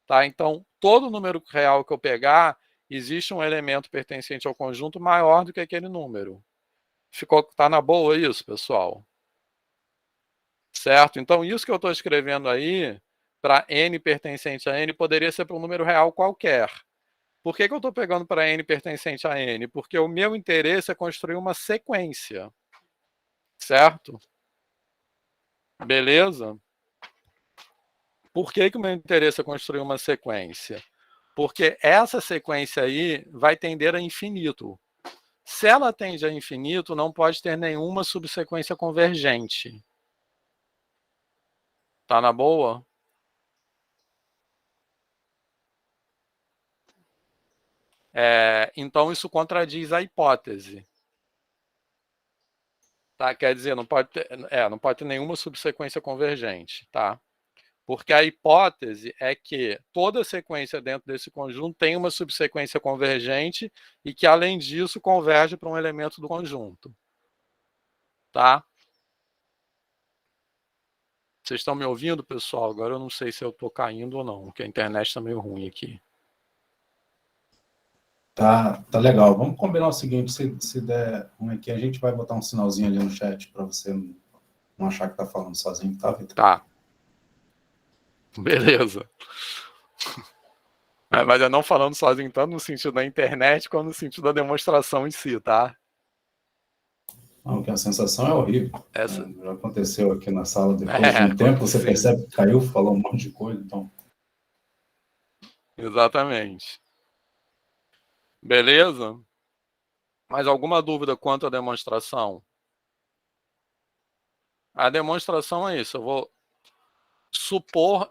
Speaker 1: Tá? Então, todo número real que eu pegar, existe um elemento pertencente ao conjunto maior do que aquele número. Tá na boa isso, pessoal? Certo? Então, isso que eu estou escrevendo aí, para n pertencente a n, poderia ser para um número real qualquer. Por que eu estou pegando para n pertencente a n? Porque o meu interesse é construir uma sequência. Certo? Beleza? Por que o meu interesse é construir uma sequência? Porque essa sequência aí vai tender a infinito. Se ela tende a infinito, não pode ter nenhuma subsequência convergente. Tá na boa? Então, isso contradiz a hipótese. Tá? Quer dizer, não pode ter nenhuma subsequência convergente. Tá? Porque a hipótese é que toda sequência dentro desse conjunto tem uma subsequência convergente e que, além disso, converge para um elemento do conjunto. Tá? Vocês estão me ouvindo, pessoal? Agora eu não sei se eu estou caindo ou não, porque a internet está meio ruim aqui.
Speaker 5: Tá legal. Vamos combinar o seguinte, se der ruim aqui, a gente vai botar um sinalzinho ali no chat para você não achar que está falando sozinho, tá, Vitor?
Speaker 1: Tá. Beleza. Mas eu não falando sozinho tanto no sentido da internet quanto no sentido da demonstração em si, tá?
Speaker 5: Não, que a sensação é horrível.
Speaker 1: Essa...
Speaker 5: Já aconteceu aqui na sala, depois de um tempo, você percebe que caiu, falou um monte de coisa, então...
Speaker 1: Exatamente. Beleza? Mais alguma dúvida quanto à demonstração? A demonstração é isso. Eu vou supor,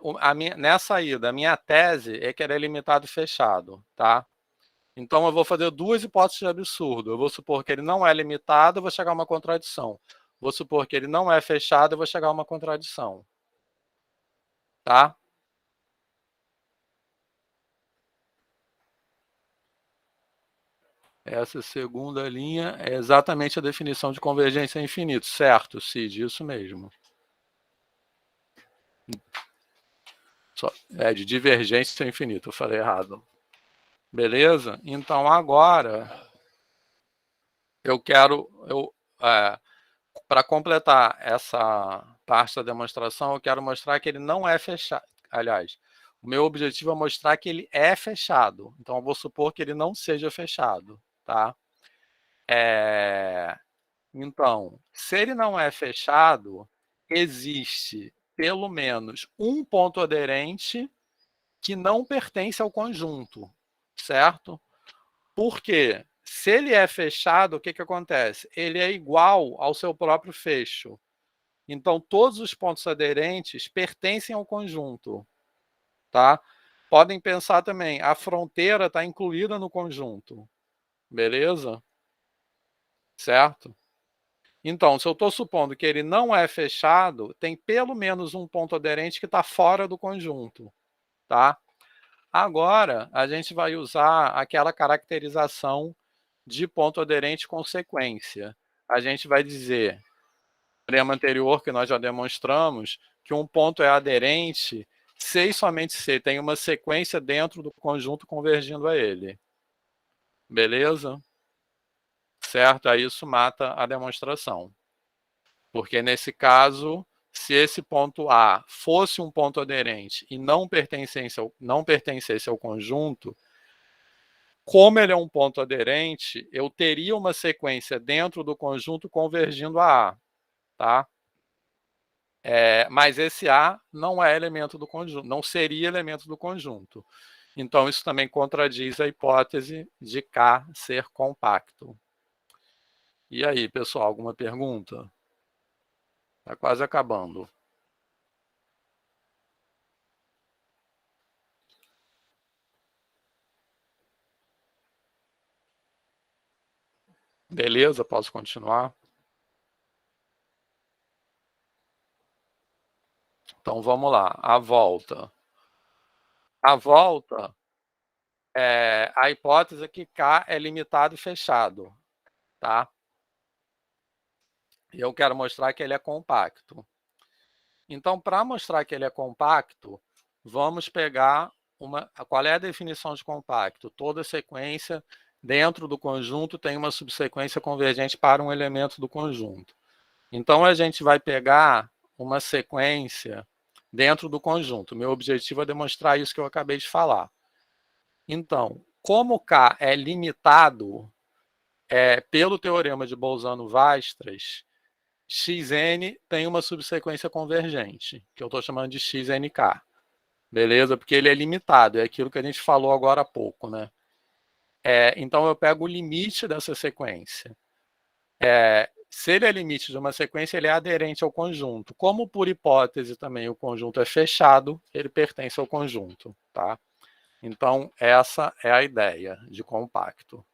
Speaker 1: nessa ida, a minha tese é que ele é limitado e fechado, tá? Então, eu vou fazer duas hipóteses de absurdo. Eu vou supor que ele não é limitado, eu vou chegar a uma contradição. Vou supor que ele não é fechado, eu vou chegar a uma contradição. Tá? Essa segunda linha é exatamente a definição de convergência infinito. Certo, Cid? Isso mesmo. É de divergência infinita, eu falei errado. Beleza? Então, agora, eu quero... para completar essa parte da demonstração, eu quero mostrar que ele não é fechado. Aliás, o meu objetivo é mostrar que ele é fechado. Então, eu vou supor que ele não seja fechado. Tá? Então, se ele não é fechado, existe pelo menos um ponto aderente que não pertence ao conjunto, certo? Porque se ele é fechado, o que acontece? Ele é igual ao seu próprio fecho. Então, todos os pontos aderentes pertencem ao conjunto. Tá? Podem pensar também, a fronteira está incluída no conjunto. Beleza? Certo? Então, se eu estou supondo que ele não é fechado, tem pelo menos um ponto aderente que está fora do conjunto. Tá? Agora, a gente vai usar aquela caracterização de ponto aderente com sequência. A gente vai dizer, no teorema anterior que nós já demonstramos, que um ponto é aderente se e somente se tem uma sequência dentro do conjunto convergindo a ele. Beleza? Certo? Aí isso mata a demonstração. Porque nesse caso, se esse ponto A fosse um ponto aderente e não pertencesse ao conjunto, como ele é um ponto aderente, eu teria uma sequência dentro do conjunto convergindo a A. Tá? Mas esse A não é elemento do conjunto, não seria elemento do conjunto. Então, isso também contradiz a hipótese de K ser compacto. E aí, pessoal, alguma pergunta? Está quase acabando. Beleza, posso continuar? Então, vamos lá. A volta. A volta, a hipótese é que K é limitado e fechado. Tá? E eu quero mostrar que ele é compacto. Então, para mostrar que ele é compacto, vamos pegar qual é a definição de compacto? Toda sequência dentro do conjunto tem uma subsequência convergente para um elemento do conjunto. Então, a gente vai pegar uma sequência dentro do conjunto. Meu objetivo é demonstrar isso que eu acabei de falar. Então, como K é limitado pelo teorema de Bolzano-Weierstrass, Xn tem uma subsequência convergente, que eu estou chamando de XNK. Beleza? Porque ele é limitado, é aquilo que a gente falou agora há pouco, né? Então, eu pego o limite dessa sequência. Se ele é limite de uma sequência, ele é aderente ao conjunto. Como, por hipótese, também o conjunto é fechado, ele pertence ao conjunto. Tá? Então, essa é a ideia de compacto.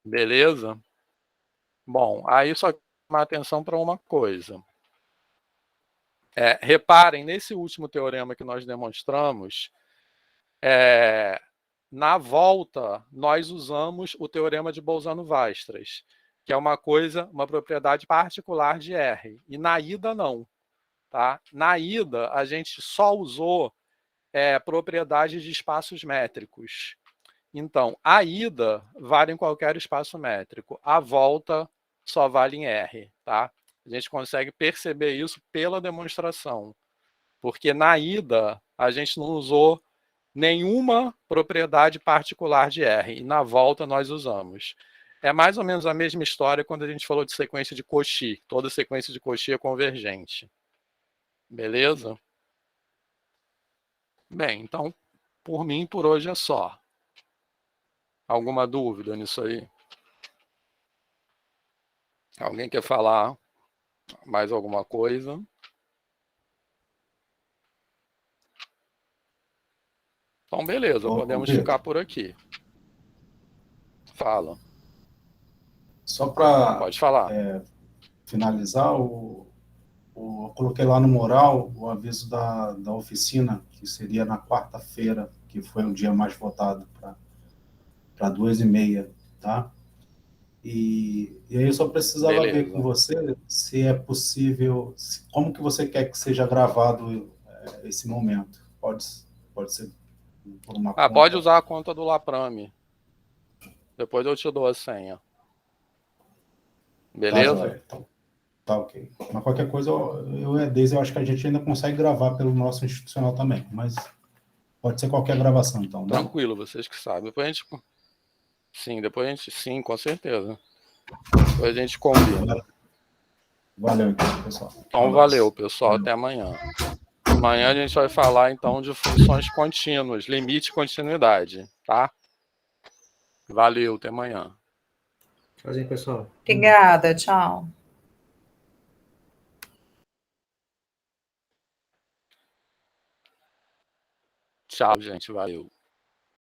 Speaker 1: Beleza? Bom, aí só chamar atenção para uma coisa. Reparem, nesse último teorema que nós demonstramos, na volta, nós usamos o teorema de Bolzano-Weierstrass, que é uma propriedade particular de R, e na ida não. Tá? Na ida, a gente só usou propriedades de espaços métricos. Então, a ida vale em qualquer espaço métrico, a volta só vale em R. Tá? A gente consegue perceber isso pela demonstração. Porque na ida, a gente não usou nenhuma propriedade particular de R, e na volta nós usamos. É mais ou menos a mesma história quando a gente falou de sequência de Cauchy. Toda sequência de Cauchy é convergente. Beleza? Bem, então, por mim, por hoje é só. Alguma dúvida nisso aí? Alguém quer falar mais alguma coisa? Então, beleza, podemos ficar por aqui. Fala.
Speaker 5: Só para
Speaker 1: Pode falar.
Speaker 5: finalizar, eu coloquei lá no mural o aviso da oficina, que seria na quarta-feira, que foi o dia mais votado, para 2h30, tá? E aí eu só precisava ver com você se é possível, como que você quer que seja gravado esse momento. Pode ser por uma conta.
Speaker 1: Pode usar a conta do Laprame. Depois eu te dou a senha. Beleza?
Speaker 5: Tá ok. Mas qualquer coisa, eu acho que a gente ainda consegue gravar pelo nosso institucional também, mas pode ser qualquer gravação, então. Né?
Speaker 1: Tranquilo, vocês que sabem. Depois a gente... Sim, com certeza. Depois a gente combina.
Speaker 5: Valeu, então, pessoal.
Speaker 1: Então, valeu, pessoal. Até amanhã. Amanhã a gente vai falar, então, de funções contínuas, limite e continuidade, tá? Valeu, até amanhã.
Speaker 2: Tchauzinho, pessoal.
Speaker 4: Obrigada, tchau.
Speaker 1: Tchau, gente. Valeu.